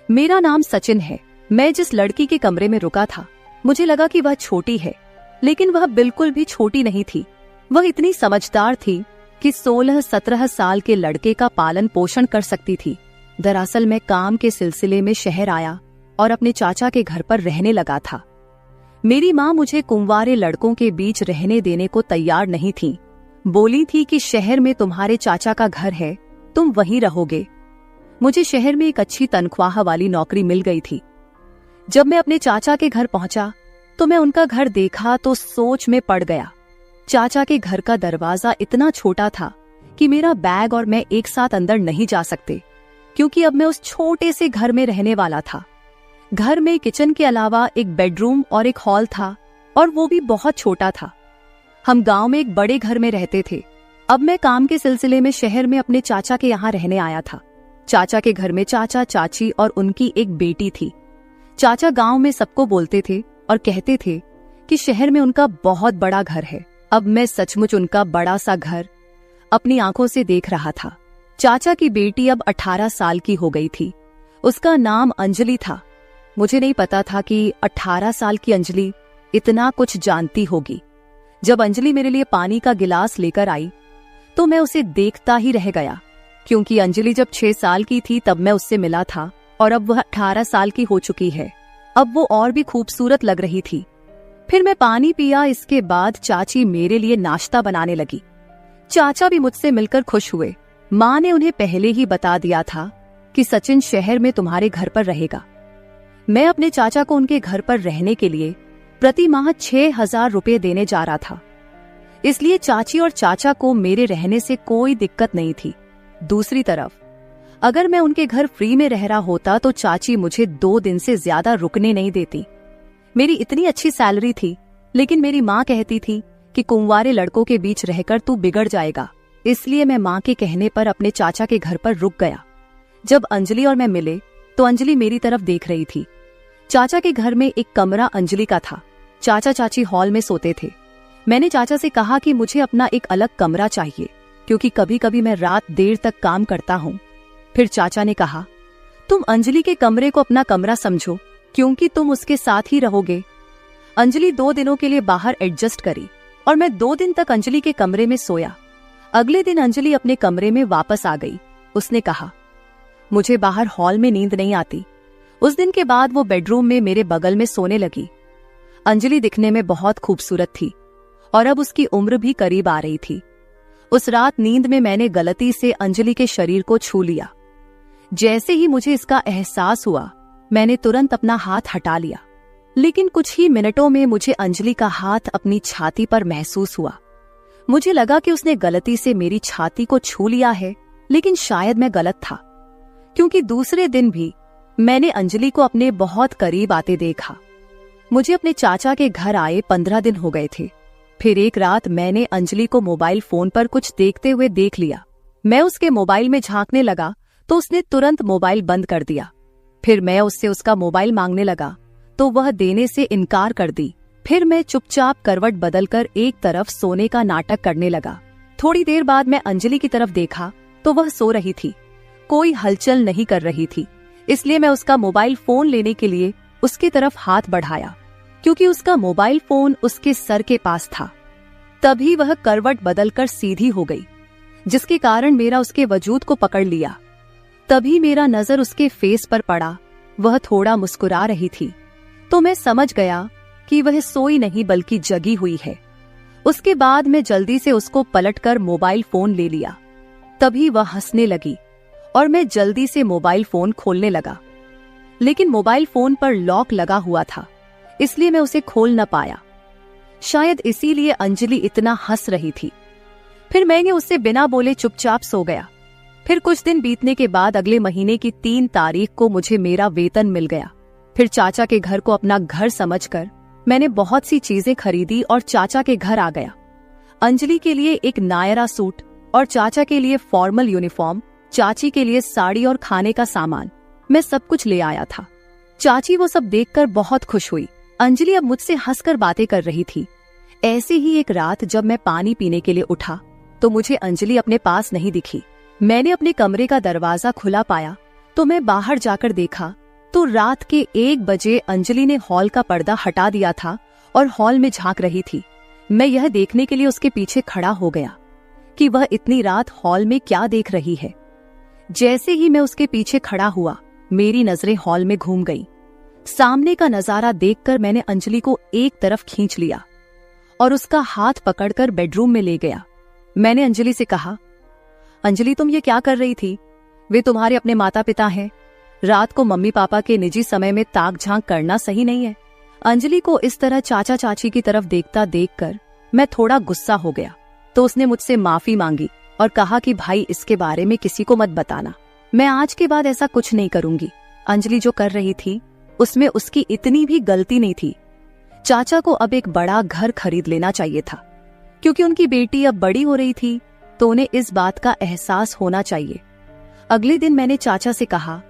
मेरा नाम सचिन है। मैं जिस लड़की के कमरे में रुका था मुझे लगा कि वह छोटी है, लेकिन वह बिल्कुल भी छोटी नहीं थी। वह इतनी समझदार थी कि 16-17 साल के लड़के का पालन पोषण कर सकती थी। दरअसल मैं काम के सिलसिले में शहर आया और अपने चाचा के घर पर रहने लगा था। मेरी माँ मुझे कुंवारे लड़कों के बीच रहने देने को तैयार नहीं थी। बोली थी कि शहर में तुम्हारे चाचा का घर है, तुम वहीं रहोगे। मुझे शहर में एक अच्छी तनख्वाह वाली नौकरी मिल गई थी। जब मैं अपने चाचा के घर पहुंचा तो मैं उनका घर देखा तो सोच में पड़ गया। चाचा के घर का दरवाजा इतना छोटा था कि मेरा बैग और मैं एक साथ अंदर नहीं जा सकते, क्योंकि अब मैं उस छोटे से घर में रहने वाला था। घर में किचन के अलावा एक बेडरूम और एक हॉल था, और वो भी बहुत छोटा था। हम गांव में एक बड़े घर में रहते थे। अब मैं काम के सिलसिले में शहर में अपने चाचा के यहाँ रहने आया था। चाचा के घर में चाचा, चाची और उनकी एक बेटी थी। चाचा गांव में सबको बोलते थे और कहते थे कि शहर में उनका बहुत बड़ा घर है। अब मैं सचमुच उनका बड़ा सा घर अपनी आंखों से देख रहा था। चाचा की बेटी अब 18 साल की हो गई थी। उसका नाम अंजलि था। मुझे नहीं पता था कि 18 साल की अंजलि इतना कुछ जानती होगी। जब अंजलि मेरे लिए पानी का गिलास लेकर आई तो मैं उसे देखता ही रह गया, क्योंकि अंजलि जब 6 साल की थी तब मैं उससे मिला था और अब वह 18 साल की हो चुकी है। अब वो और भी खूबसूरत लग रही थी। फिर मैं पानी पिया। इसके बाद चाची मेरे लिए नाश्ता बनाने लगी। चाचा भी मुझसे मिलकर खुश हुए। माँ ने उन्हें पहले ही बता दिया था कि सचिन शहर में तुम्हारे घर पर रहेगा। मैं अपने चाचा को उनके घर पर रहने के लिए प्रति माह 6,000 रुपये देने जा रहा था, इसलिए चाची और चाचा को मेरे रहने से कोई दिक्कत नहीं थी। दूसरी तरफ अगर मैं उनके घर फ्री में रह रहा होता तो चाची मुझे 2 दिन से ज्यादा रुकने नहीं देती। मेरी इतनी अच्छी सैलरी थी, लेकिन मेरी माँ कहती थी कि कुंवारे लड़कों के बीच रहकर तू बिगड़ जाएगा। इसलिए मैं माँ के कहने पर अपने चाचा के घर पर रुक गया। जब अंजलि और मैं मिले तो अंजलि मेरी तरफ देख रही थी। चाचा के घर में एक कमरा अंजलि का था। चाचा चाची हॉल में सोते थे। मैंने चाचा से कहा कि मुझे अपना एक अलग कमरा चाहिए, क्योंकि कभी कभी मैं रात देर तक काम करता हूँ। फिर चाचा ने कहा, तुम अंजलि के कमरे को अपना कमरा समझो, क्योंकि तुम उसके साथ ही रहोगे। अंजलि 2 दिनों के लिए बाहर एडजस्ट करी और मैं 2 दिन तक अंजलि के कमरे में सोया। अगले दिन अंजलि अपने कमरे में वापस आ गई। उसने कहा, मुझे बाहर हॉल में नींद नहीं आती। उस दिन के बाद वो बेडरूम में मेरे बगल में सोने लगी। अंजलि दिखने में बहुत खूबसूरत थी और अब उसकी उम्र भी करीब आ रही थी। उस रात नींद में मैंने गलती से अंजलि के शरीर को छू लिया। जैसे ही मुझे इसका एहसास हुआ, मैंने तुरंत अपना हाथ हटा लिया, लेकिन कुछ ही मिनटों में मुझे अंजलि का हाथ अपनी छाती पर महसूस हुआ। मुझे लगा कि उसने गलती से मेरी छाती को छू लिया है, लेकिन शायद मैं गलत था, क्योंकि दूसरे दिन भी मैंने अंजलि को अपने बहुत करीब आते देखा। मुझे अपने चाचा के घर आए 15 दिन हो गए थे। फिर एक रात मैंने अंजलि को मोबाइल फोन पर कुछ देखते हुए देख लिया। मैं उसके मोबाइल में झांकने लगा तो उसने तुरंत मोबाइल बंद कर दिया। फिर मैं उससे उसका मोबाइल मांगने लगा तो वह देने से इनकार कर दी। फिर मैं चुपचाप करवट बदलकर एक तरफ सोने का नाटक करने लगा। थोड़ी देर बाद मैं अंजलि की तरफ देखा तो वह सो रही थी, कोई हलचल नहीं कर रही थी। इसलिए मैं उसका मोबाइल फोन लेने के लिए उसकी तरफ हाथ बढ़ाया, क्योंकि उसका मोबाइल फोन उसके सर के पास था। तभी वह करवट बदलकर सीधी हो गई, जिसके कारण मेरा उसके वजूद को पकड़ लिया। तभी मेरा नजर उसके फेस पर पड़ा। वह थोड़ा मुस्कुरा रही थी, तो मैं समझ गया कि वह सोई नहीं बल्कि जगी हुई है। उसके बाद मैं जल्दी से उसको पलटकर मोबाइल फोन ले लिया। तभी वह हंसने लगी और मैं जल्दी से मोबाइल फोन खोलने लगा, लेकिन मोबाइल फोन पर लॉक लगा हुआ था, इसलिए मैं उसे खोल न पाया। शायद इसीलिए अंजलि इतना हंस रही थी। फिर मैंने उससे बिना बोले चुपचाप सो गया। फिर कुछ दिन बीतने के बाद अगले महीने की 3 तारीख को मुझे मेरा वेतन मिल गया। फिर चाचा के घर को अपना घर समझकर मैंने बहुत सी चीजें खरीदी और चाचा के घर आ गया। अंजलि के लिए एक नायरा सूट और चाचा के लिए फॉर्मल यूनिफॉर्म, चाची के लिए साड़ी और खाने का सामान, मैं सब कुछ ले आया था। चाची वो सब देखकर बहुत खुश हुई। अंजलि अब मुझसे हंसकर बातें कर रही थी। ऐसे ही एक रात जब मैं पानी पीने के लिए उठा तो मुझे अंजलि अपने पास नहीं दिखी। मैंने अपने कमरे का दरवाजा खुला पाया तो मैं बाहर जाकर देखा तो रात के 1 बजे अंजलि ने हॉल का पर्दा हटा दिया था और हॉल में झांक रही थी। मैं यह देखने के लिए उसके पीछे खड़ा हो गया कि वह इतनी रात हॉल में क्या देख रही है। जैसे ही मैं उसके पीछे खड़ा हुआ, मेरी नजरें हॉल में घूम गई। सामने का नजारा देखकर मैंने अंजलि को एक तरफ खींच लिया और उसका हाथ पकड़कर बेडरूम में ले गया। मैंने अंजलि से कहा, अंजलि तुम ये क्या कर रही थी? वे तुम्हारे अपने माता पिता हैं। रात को मम्मी पापा के निजी समय में ताक झांक करना सही नहीं है। अंजलि को इस तरह चाचा चाची की तरफ देखता देखकर मैं थोड़ा गुस्सा हो गया, तो उसने मुझसे माफी मांगी और कहा कि भाई इसके बारे में किसी को मत बताना, मैं आज के बाद ऐसा कुछ नहीं करूंगी। अंजलि जो कर रही थी उसमें उसकी इतनी भी गलती नहीं थी। चाचा को अब एक बड़ा घर खरीद लेना चाहिए था, क्योंकि उनकी बेटी अब बड़ी हो रही थी, तो उन्हें इस बात का एहसास होना चाहिए। अगले दिन मैंने चाचा से कहा,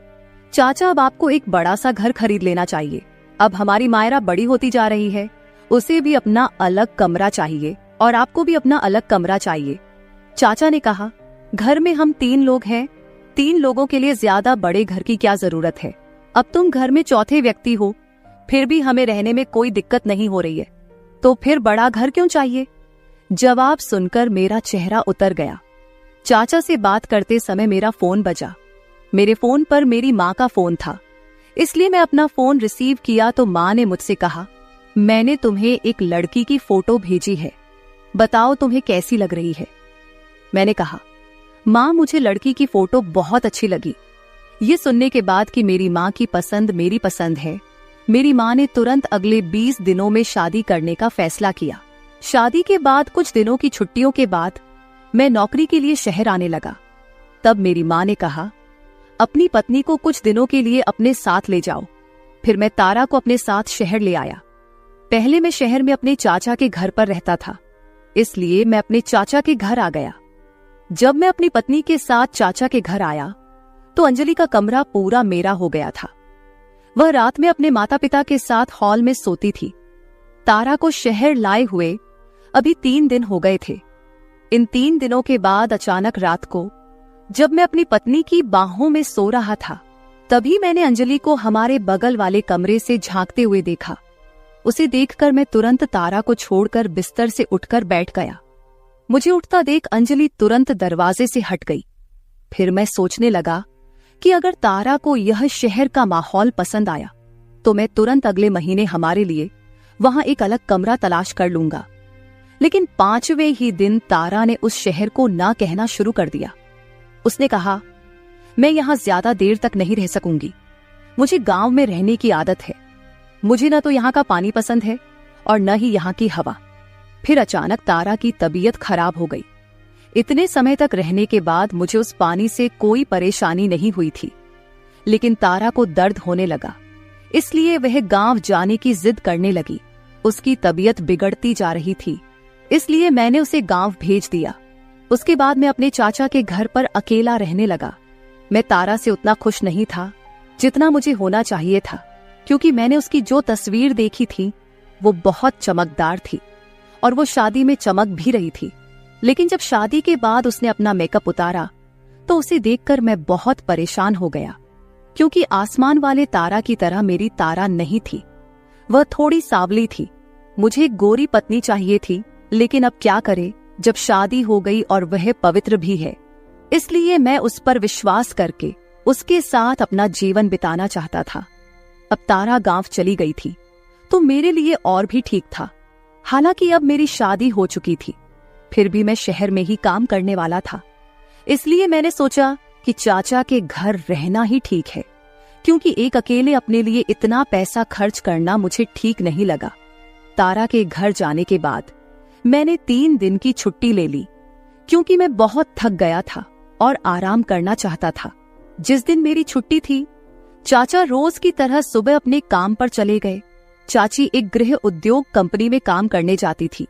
चाचा अब आपको एक बड़ा सा घर खरीद लेना चाहिए। अब हमारी मायरा बड़ी होती जा रही है, उसे भी अपना अलग कमरा चाहिए और आपको भी अपना अलग कमरा चाहिए। चाचा ने कहा, घर में हम 3 लोग हैं, 3 लोगों के लिए ज्यादा बड़े घर की क्या जरूरत है? अब तुम घर में चौथे व्यक्ति हो, फिर भी हमें रहने में कोई दिक्कत नहीं हो रही है, तो फिर बड़ा घर क्यों चाहिए? जवाब सुनकर मेरा चेहरा उतर गया। चाचा से बात करते समय मेरा फोन बजा। मेरे फोन पर मेरी माँ का फोन था, इसलिए मैं अपना फोन रिसीव किया तो माँ ने मुझसे कहा, मैंने तुम्हें एक लड़की की फोटो भेजी है, बताओ तुम्हें कैसी लग रही है? मैंने कहा, माँ मुझे लड़की की फोटो बहुत अच्छी लगी। ये सुनने के बाद कि मेरी माँ की पसंद मेरी पसंद है, मेरी माँ ने तुरंत अगले 20 दिनों में शादी करने का फैसला किया। शादी के बाद कुछ दिनों की छुट्टियों के बाद मैं नौकरी के लिए शहर आने लगा। तब मेरी माँ ने कहा, अपनी पत्नी को कुछ दिनों के लिए अपने साथ ले जाओ। फिर मैं तारा को अपने साथ शहर ले आया। पहले मैं शहर में अपने चाचा के घर पर रहता था, इसलिए मैं अपने चाचा के घर आ गया। जब मैं अपनी पत्नी के साथ चाचा के घर आया तो अंजलि का कमरा पूरा मेरा हो गया था। वह रात में अपने माता पिता के साथ हॉल में सोती थी। तारा को शहर लाए हुए अभी 3 दिन हो गए थे। इन 3 दिनों के बाद अचानक रात को जब मैं अपनी पत्नी की बाहों में सो रहा था, तभी मैंने अंजलि को हमारे बगल वाले कमरे से झांकते हुए देखा। उसे देखकर मैं तुरंत तारा को छोड़कर बिस्तर से उठकर बैठ गया। मुझे उठता देख अंजलि तुरंत दरवाजे से हट गई। फिर मैं सोचने लगा कि अगर तारा को यह शहर का माहौल पसंद आया तो मैं तुरंत अगले महीने हमारे लिए वहां एक अलग कमरा तलाश कर लूंगा। लेकिन 5वें ही दिन तारा ने उस शहर को ना कहना शुरू कर दिया। उसने कहा, मैं यहां ज्यादा देर तक नहीं रह सकूंगी, मुझे गांव में रहने की आदत है, मुझे न तो यहाँ का पानी पसंद है और न ही यहाँ की हवा। फिर अचानक तारा की तबीयत खराब हो गई। इतने समय तक रहने के बाद मुझे उस पानी से कोई परेशानी नहीं हुई थी, लेकिन तारा को दर्द होने लगा, इसलिए वह गांव जाने की जिद करने लगी। उसकी तबीयत बिगड़ती जा रही थी, इसलिए मैंने उसे गांव भेज दिया। उसके बाद मैं अपने चाचा के घर पर अकेला रहने लगा। मैं तारा से उतना खुश नहीं था जितना मुझे होना चाहिए था, क्योंकि मैंने उसकी जो तस्वीर देखी थी वो बहुत चमकदार थी और वो शादी में चमक भी रही थी। लेकिन जब शादी के बाद उसने अपना मेकअप उतारा तो उसे देखकर मैं बहुत परेशान हो गया, क्योंकि आसमान वाले तारा की तरह मेरी तारा नहीं थी। वह थोड़ी सांवली थी। मुझे एक गोरी पत्नी चाहिए थी, लेकिन अब क्या करे जब शादी हो गई और वह पवित्र भी है। इसलिए मैं उस पर विश्वास करके उसके साथ अपना जीवन बिताना चाहता था। अब तारा गांव चली गई थी तो मेरे लिए और भी ठीक था। हालांकि अब मेरी शादी हो चुकी थी, फिर भी मैं शहर में ही काम करने वाला था। इसलिए मैंने सोचा कि चाचा के घर रहना ही ठीक है, क्योंकि एक अकेले अपने लिए इतना पैसा खर्च करना मुझे ठीक नहीं लगा। तारा के घर जाने के बाद मैंने 3 दिन की छुट्टी ले ली, क्योंकि मैं बहुत थक गया था और आराम करना चाहता था। जिस दिन मेरी छुट्टी थी, चाचा रोज की तरह सुबह अपने काम पर चले गए। चाची एक गृह उद्योग कंपनी में काम करने जाती थी,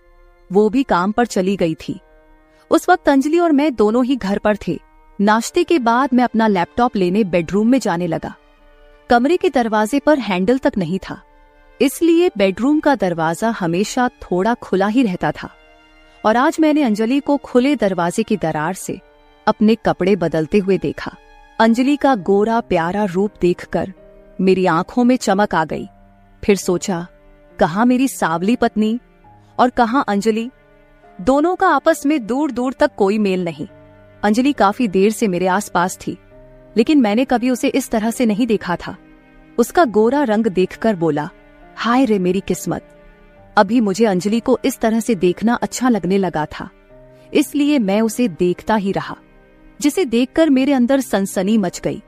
वो भी काम पर चली गई थी। उस वक्त अंजलि और मैं दोनों ही घर पर थे। नाश्ते के बाद मैं अपना लैपटॉप लेने बेडरूम में जाने लगा। कमरे के दरवाजे पर हैंडल तक नहीं था, इसलिए बेडरूम का दरवाजा हमेशा थोड़ा खुला ही रहता था। और आज मैंने अंजलि को खुले दरवाजे की दरार से अपने कपड़े बदलते हुए देखा। अंजलि का गोरा प्यारा रूप देखकर मेरी आंखों में चमक आ गई। फिर सोचा, कहाँ मेरी सांवली पत्नी और कहाँ अंजलि। दोनों का आपस में दूर दूर तक कोई मेल नहीं। अंजलि काफी देर से मेरे आसपास थी, लेकिन मैंने कभी उसे इस तरह से नहीं देखा था। उसका गोरा रंग देखकर बोला, हाय रे मेरी किस्मत। अभी मुझे अंजलि को इस तरह से देखना अच्छा लगने लगा था, इसलिए मैं उसे देखता ही रहा, जिसे देखकर मेरे अंदर सनसनी मच गई।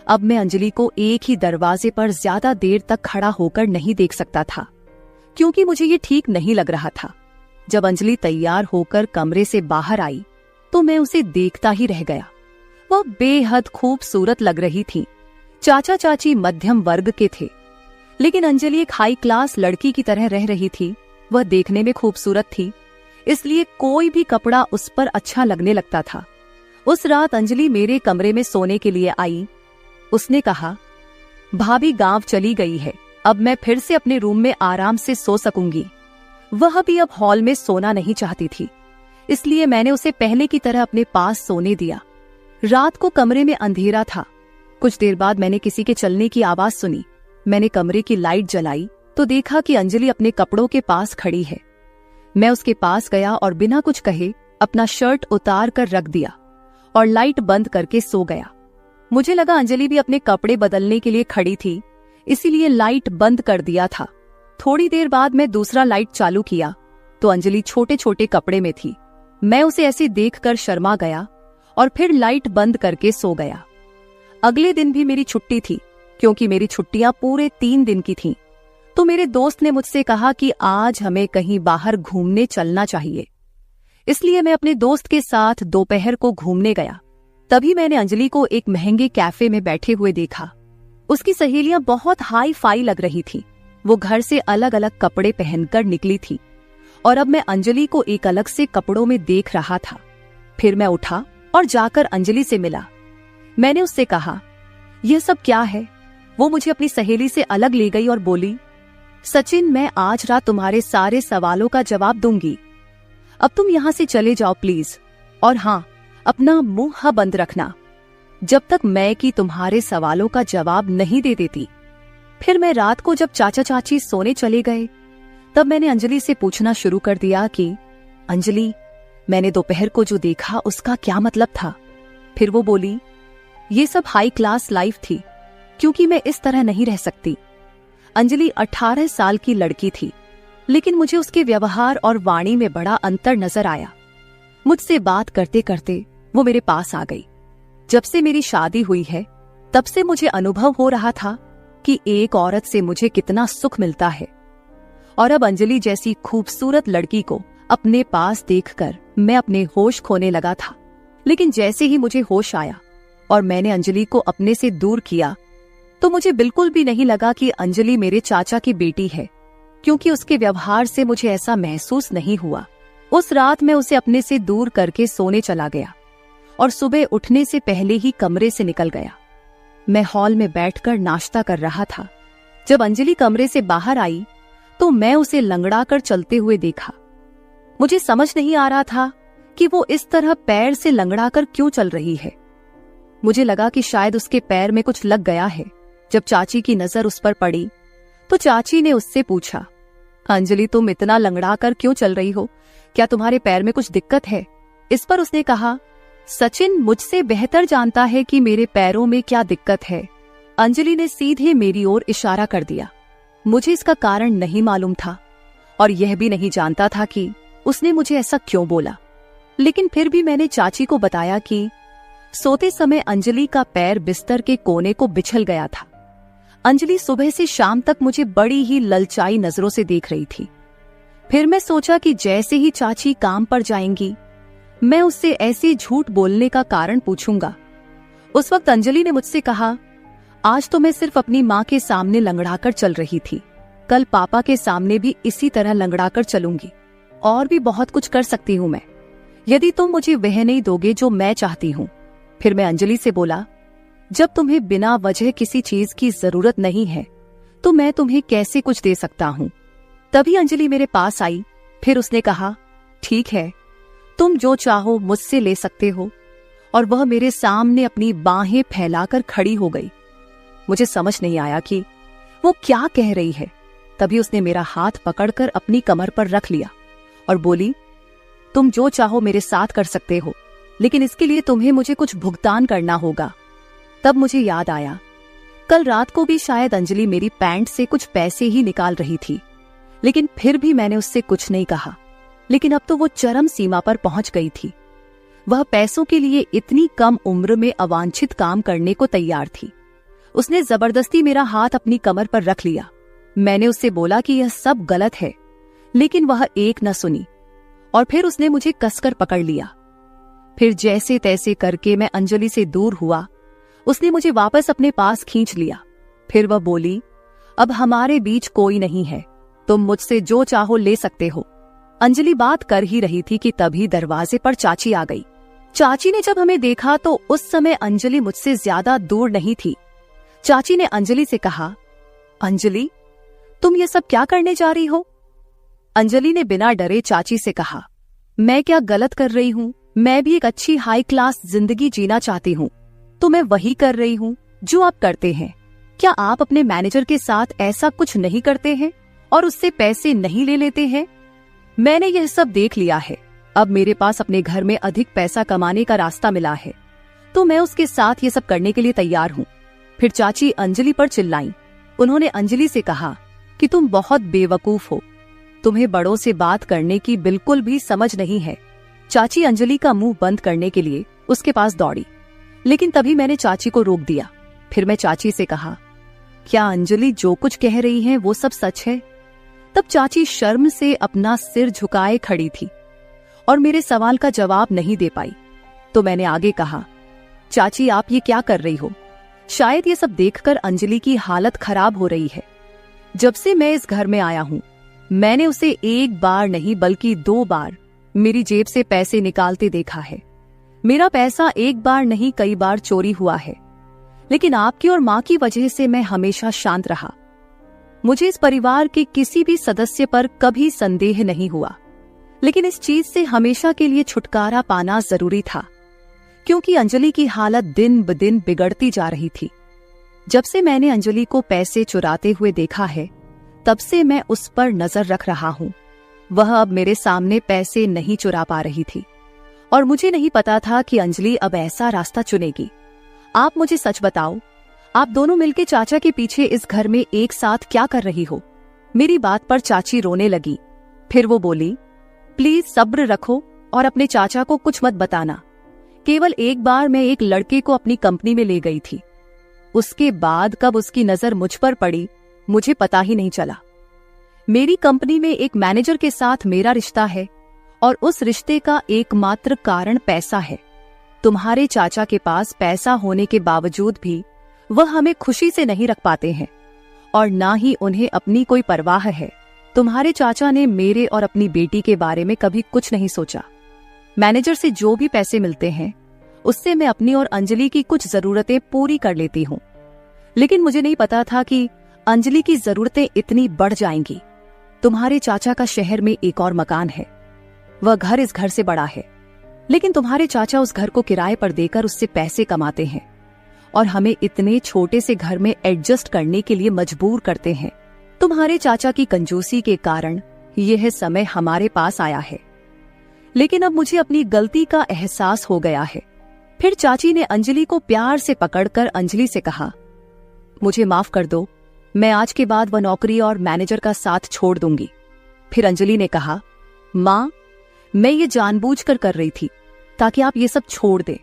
अब मैं अंजलि को एक ही दरवाजे पर ज्यादा देर तक खड़ा होकर नहीं देख सकता था, क्योंकि मुझे ये ठीक नहीं लग रहा था। जब अंजलि तैयार होकर कमरे से बाहर आई तो मैं उसे देखता ही रह गया। वह बेहद खूबसूरत लग रही थी। चाचा चाची मध्यम वर्ग के थे, लेकिन अंजलि एक हाई क्लास लड़की की तरह रह रही थी। वह देखने में खूबसूरत थी, इसलिए कोई भी कपड़ा उस पर अच्छा लगने लगता था। उस रात अंजलि मेरे कमरे में सोने के लिए आई। उसने कहा, भाभी गांव चली गई है, अब मैं फिर से अपने रूम में आराम से सो सकूंगी। वह भी अब हॉल में सोना नहीं चाहती थी, इसलिए मैंने उसे पहले की तरह अपने पास सोने दिया। रात को कमरे में अंधेरा था। कुछ देर बाद मैंने किसी के चलने की आवाज सुनी। मैंने कमरे की लाइट जलाई तो देखा कि अंजलि अपने कपड़ों के पास खड़ी है। मैं उसके पास गया और बिना कुछ कहे अपना शर्ट उतार कर रख दिया और लाइट बंद करके सो गया। मुझे लगा अंजलि भी अपने कपड़े बदलने के लिए खड़ी थी, इसीलिए लाइट बंद कर दिया था। थोड़ी देर बाद मैं दूसरा लाइट चालू किया तो अंजलि छोटे छोटे कपड़े में थी। मैं उसे ऐसे देखकर शर्मा गया और फिर लाइट बंद करके सो गया। अगले दिन भी मेरी छुट्टी थी, क्योंकि मेरी छुट्टियां पूरे 3 दिन की थीं। तो मेरे दोस्त ने मुझसे कहा कि आज हमें कहीं बाहर घूमने चलना चाहिए। इसलिए मैं अपने दोस्त के साथ दोपहर को घूमने गया। तभी मैंने अंजलि को एक महंगे कैफे में बैठे हुए देखा। उसकी सहेलियां बहुत हाई फाई लग रही थी। वो घर से अलग अलग कपड़े पहनकर निकली थी और अब मैं अंजलि को एक अलग से कपड़ों में देख रहा था। फिर मैं उठा और जाकर अंजलि से मिला। मैंने उससे कहा, यह सब क्या है? वो मुझे अपनी सहेली से अलग ले गई और बोली, सचिन, मैं आज रात तुम्हारे सारे सवालों का जवाब दूंगी। अब तुम यहाँ से चले जाओ प्लीज, और हाँ, अपना मुंह बंद रखना जब तक मैं कि तुम्हारे सवालों का जवाब नहीं दे देती। फिर मैं रात को जब चाचा चाची सोने चले गए तब मैंने अंजलि से पूछना शुरू कर दिया कि अंजलि, मैंने दोपहर को जो देखा उसका क्या मतलब था? फिर वो बोली, ये सब हाई क्लास लाइफ थी, क्योंकि मैं इस तरह नहीं रह सकती। अंजलि 18 साल की लड़की थी, लेकिन मुझे उसके व्यवहार और वाणी में बड़ा अंतर नजर आया। मुझसे बात करते करते वो मेरे पास आ गई। जब से मेरी शादी हुई है, तब से मुझे अनुभव हो रहा था कि एक औरत से मुझे कितना सुख मिलता है। और अब अंजलि जैसी खूबसूरत लड़की को अपने पास देखकर मैं अपने होश खोने लगा था। लेकिन जैसे ही मुझे होश आया और मैंने अंजलि को अपने से दूर किया, तो मुझे बिल्कुल भी नहीं लगा कि अंजलि मेरे चाचा की बेटी है, क्योंकि उसके व्यवहार से मुझे ऐसा महसूस नहीं हुआ। उस रात मैं उसे अपने से दूर करके सोने चला गया और सुबह उठने से पहले ही कमरे से निकल गया। मैं हॉल में बैठकर नाश्ता कर रहा था। जब अंजलि कमरे से बाहर आई तो मैं उसे लंगड़ा कर चलते हुए देखा। मुझे समझ नहीं आ रहा था कि वो इस तरह पैर से लंगड़ा कर क्यों चल रही है। मुझे लगा कि शायद उसके पैर में कुछ लग गया है। जब चाची की नजर उस पर पड़ी तो चाची ने उससे पूछा, अंजलि तुम इतना लंगड़ा कर क्यों चल रही हो? क्या तुम्हारे पैर में कुछ दिक्कत है? इस पर उसने कहा, सचिन मुझसे बेहतर जानता है कि मेरे पैरों में क्या दिक्कत है। अंजलि ने सीधे मेरी ओर इशारा कर दिया। मुझे इसका कारण नहीं मालूम था और यह भी नहीं जानता था कि उसने मुझे ऐसा क्यों बोला। लेकिन फिर भी मैंने चाची को बताया कि सोते समय अंजलि का पैर बिस्तर के कोने को बिछल गया था। अंजलि सुबह से शाम तक मुझे बड़ी ही ललचाई नजरों से देख रही थी। फिर मैं सोचा कि जैसे ही चाची काम पर जाएंगी, मैं उससे ऐसे झूठ बोलने का कारण पूछूंगा। उस वक्त अंजलि ने मुझसे कहा, आज तो मैं सिर्फ अपनी माँ के सामने लंगड़ाकर चल रही थी, कल पापा के सामने भी इसी तरह लंगड़ाकर चलूंगी। और भी बहुत कुछ कर सकती हूँ मैं, यदि तुम मुझे वह नहीं दोगे जो मैं चाहती हूँ। फिर मैं अंजलि से बोला, जब तुम्हें बिना वजह किसी चीज की जरूरत नहीं है तो मैं तुम्हें कैसे कुछ दे सकता हूँ। तभी अंजलि मेरे पास आई। फिर उसने कहा, ठीक है, तुम जो चाहो मुझसे ले सकते हो। और वह मेरे सामने अपनी बाहें फैलाकर खड़ी हो गई। मुझे समझ नहीं आया कि वो क्या कह रही है। तभी उसने मेरा हाथ पकड़कर अपनी कमर पर रख लिया और बोली, तुम जो चाहो मेरे साथ कर सकते हो, लेकिन इसके लिए तुम्हें मुझे कुछ भुगतान करना होगा। तब मुझे याद आया, कल रात को भी शायद अंजलि मेरी पैंट से कुछ पैसे ही निकाल रही थी, लेकिन फिर भी मैंने उससे कुछ नहीं कहा। लेकिन अब तो वो चरम सीमा पर पहुंच गई थी। वह पैसों के लिए इतनी कम उम्र में अवांछित काम करने को तैयार थी। उसने जबरदस्ती मेरा हाथ अपनी कमर पर रख लिया। मैंने उससे बोला कि यह सब गलत है, लेकिन वह एक न सुनी और फिर उसने मुझे कसकर पकड़ लिया। फिर जैसे तैसे करके मैं अंजलि से दूर हुआ। उसने मुझे वापस अपने पास खींच लिया। फिर वह बोली, अब हमारे बीच कोई नहीं है, तुम मुझसे जो चाहो ले सकते हो। अंजलि बात कर ही रही थी कि तभी दरवाजे पर चाची आ गई। चाची ने जब हमें देखा तो उस समय अंजलि मुझसे ज्यादा दूर नहीं थी। चाची ने अंजलि से कहा, अंजलि तुम ये सब क्या करने जा रही हो? अंजलि ने बिना डरे चाची से कहा, मैं क्या गलत कर रही हूँ? मैं भी एक अच्छी हाई क्लास जिंदगी जीना चाहती हूँ, तो मैं वही कर रही हूँ जो आप करते हैं। क्या आप अपने मैनेजर के साथ ऐसा कुछ नहीं करते हैं और उससे पैसे नहीं ले लेते हैं? मैंने यह सब देख लिया है। अब मेरे पास अपने घर में अधिक पैसा कमाने का रास्ता मिला है, तो मैं उसके साथ ये सब करने के लिए तैयार हूँ। फिर चाची अंजलि पर चिल्लाई। उन्होंने अंजलि से कहा कि तुम बहुत बेवकूफ हो, तुम्हें बड़ों से बात करने की बिल्कुल भी समझ नहीं है। चाची अंजलि का मुंह बंद करने के लिए उसके पास दौड़ी, लेकिन तभी मैंने चाची को रोक दिया। फिर मैं चाची से कहा, क्या अंजलि जो कुछ कह रही है वो सब सच है? तब चाची शर्म से अपना सिर झुकाए खड़ी थी और मेरे सवाल का जवाब नहीं दे पाई। तो मैंने आगे कहा, चाची आप ये क्या कर रही हो? शायद ये सब देखकर अंजलि की हालत खराब हो रही है। जब से मैं इस घर में आया हूँ, मैंने उसे एक बार नहीं बल्कि 2 बार मेरी जेब से पैसे निकालते देखा है। मेरा पैसा एक बार नहीं कई बार चोरी हुआ है, लेकिन आपकी और माँ की वजह से मैं हमेशा शांत रहा। मुझे इस परिवार के किसी भी सदस्य पर कभी संदेह नहीं हुआ, लेकिन इस चीज से हमेशा के लिए छुटकारा पाना जरूरी था, क्योंकि अंजलि की हालत दिन ब दिन बिगड़ती जा रही थी। जब से मैंने अंजलि को पैसे चुराते हुए देखा है, तब से मैं उस पर नजर रख रहा हूँ। वह अब मेरे सामने पैसे नहीं चुरा पा रही थी और मुझे नहीं पता था कि अंजलि अब ऐसा रास्ता चुनेगी। आप मुझे सच बताओ, आप दोनों मिलके चाचा के पीछे इस घर में एक साथ क्या कर रही हो? मेरी बात पर चाची रोने लगी। फिर वो बोली, प्लीज सब्र रखो और अपने चाचा को कुछ मत बताना। केवल एक बार मैं एक लड़के को अपनी कंपनी में ले गई थी। उसके बाद कब उसकी नजर मुझ पर पड़ी मुझे पता ही नहीं चला। मेरी कंपनी में एक मैनेजर के साथ मेरा रिश्ता है और उस रिश्ते का एकमात्र कारण पैसा है। तुम्हारे चाचा के पास पैसा होने के बावजूद भी वह हमें खुशी से नहीं रख पाते हैं और ना ही उन्हें अपनी कोई परवाह है। तुम्हारे चाचा ने मेरे और अपनी बेटी के बारे में कभी कुछ नहीं सोचा। मैनेजर से जो भी पैसे मिलते हैं उससे मैं अपनी और अंजलि की कुछ जरूरतें पूरी कर लेती हूँ, लेकिन मुझे नहीं पता था कि अंजलि की जरूरतें इतनी बढ़ जाएंगी। तुम्हारे चाचा का शहर में एक और मकान है। वह घर इस घर से बड़ा है, लेकिन तुम्हारे चाचा उस घर को किराए पर देकर उससे पैसे कमाते हैं और हमें इतने छोटे से घर में एडजस्ट करने के लिए मजबूर करते हैं। तुम्हारे चाचा की कंजूसी के कारण यह समय हमारे पास आया है, लेकिन अब मुझे अपनी गलती का एहसास हो गया है। फिर चाची ने अंजलि को प्यार से पकड़कर अंजलि से कहा, मुझे माफ कर दो, मैं आज के बाद वह नौकरी और मैनेजर का साथ छोड़ दूंगी। फिर अंजलि ने कहा, माँ, मैं ये जानबूझकर कर रही थी ताकि आप ये सब छोड़ दें।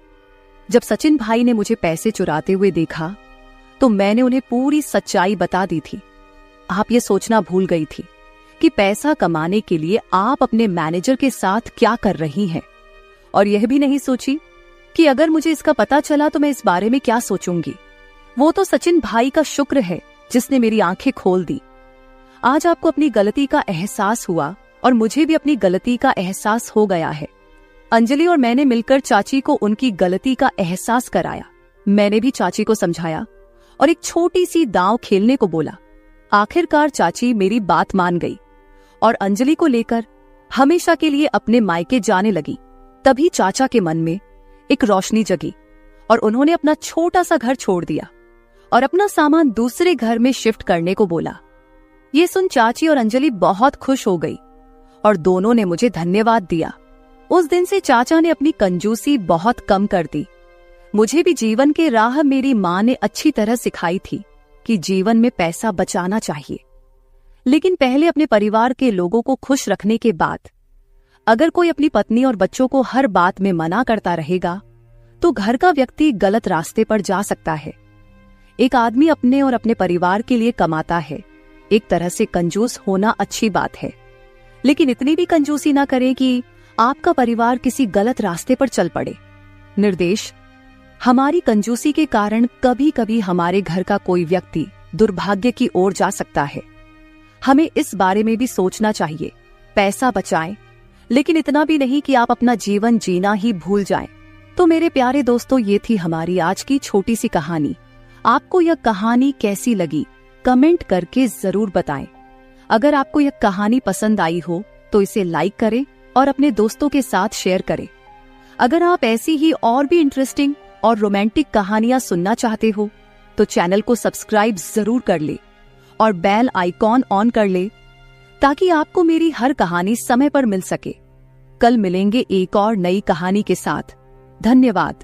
जब सचिन भाई ने मुझे पैसे चुराते हुए देखा तो मैंने उन्हें पूरी सच्चाई बता दी थी। आप ये सोचना भूल गई थी कि पैसा कमाने के लिए आप अपने मैनेजर के साथ क्या कर रही हैं, और यह भी नहीं सोची कि अगर मुझे इसका पता चला तो मैं इस बारे में क्या सोचूंगी। वो तो सचिन भाई का शुक्र है जिसने मेरी आंखें खोल दी। आज आपको अपनी गलती का एहसास हुआ और मुझे भी अपनी गलती का एहसास हो गया है। अंजलि और मैंने मिलकर चाची को उनकी गलती का एहसास कराया। मैंने भी चाची को समझाया और एक छोटी सी दांव खेलने को बोला। आखिरकार चाची मेरी बात मान गई और अंजलि को लेकर हमेशा के लिए अपने मायके जाने लगी। तभी चाचा के मन में एक रोशनी जगी और उन्होंने अपना छोटा सा घर छोड़ दिया और अपना सामान दूसरे घर में शिफ्ट करने को बोला। ये सुन चाची और अंजलि बहुत खुश हो गई और दोनों ने मुझे धन्यवाद दिया। उस दिन से चाचा ने अपनी कंजूसी बहुत कम कर दी। मुझे भी जीवन के राह मेरी माँ ने अच्छी तरह सिखाई थी कि जीवन में पैसा बचाना चाहिए, लेकिन पहले अपने परिवार के लोगों को खुश रखने के बाद। अगर कोई अपनी पत्नी और बच्चों को हर बात में मना करता रहेगा तो घर का व्यक्ति गलत रास्ते पर जा सकता है। एक आदमी अपने और अपने परिवार के लिए कमाता है। एक तरह से कंजूस होना अच्छी बात है, लेकिन इतनी भी कंजूसी ना करें कि आपका परिवार किसी गलत रास्ते पर चल पड़े। निर्देश, हमारी कंजूसी के कारण कभी कभी हमारे घर का कोई व्यक्ति दुर्भाग्य की ओर जा सकता है। हमें इस बारे में भी सोचना चाहिए। पैसा बचाएं, लेकिन इतना भी नहीं कि आप अपना जीवन जीना ही भूल जाएं। तो मेरे प्यारे दोस्तों, ये थी हमारी आज की छोटी सी कहानी। आपको यह कहानी कैसी लगी कमेंट करके जरूर बताएं। अगर आपको यह कहानी पसंद आई हो तो इसे लाइक करें और अपने दोस्तों के साथ शेयर करें। अगर आप ऐसी ही और भी इंटरेस्टिंग और रोमांटिक कहानियां सुनना चाहते हो तो चैनल को सब्सक्राइब जरूर कर ले और बेल आइकॉन ऑन कर ले ताकि आपको मेरी हर कहानी समय पर मिल सके। कल मिलेंगे एक और नई कहानी के साथ। धन्यवाद।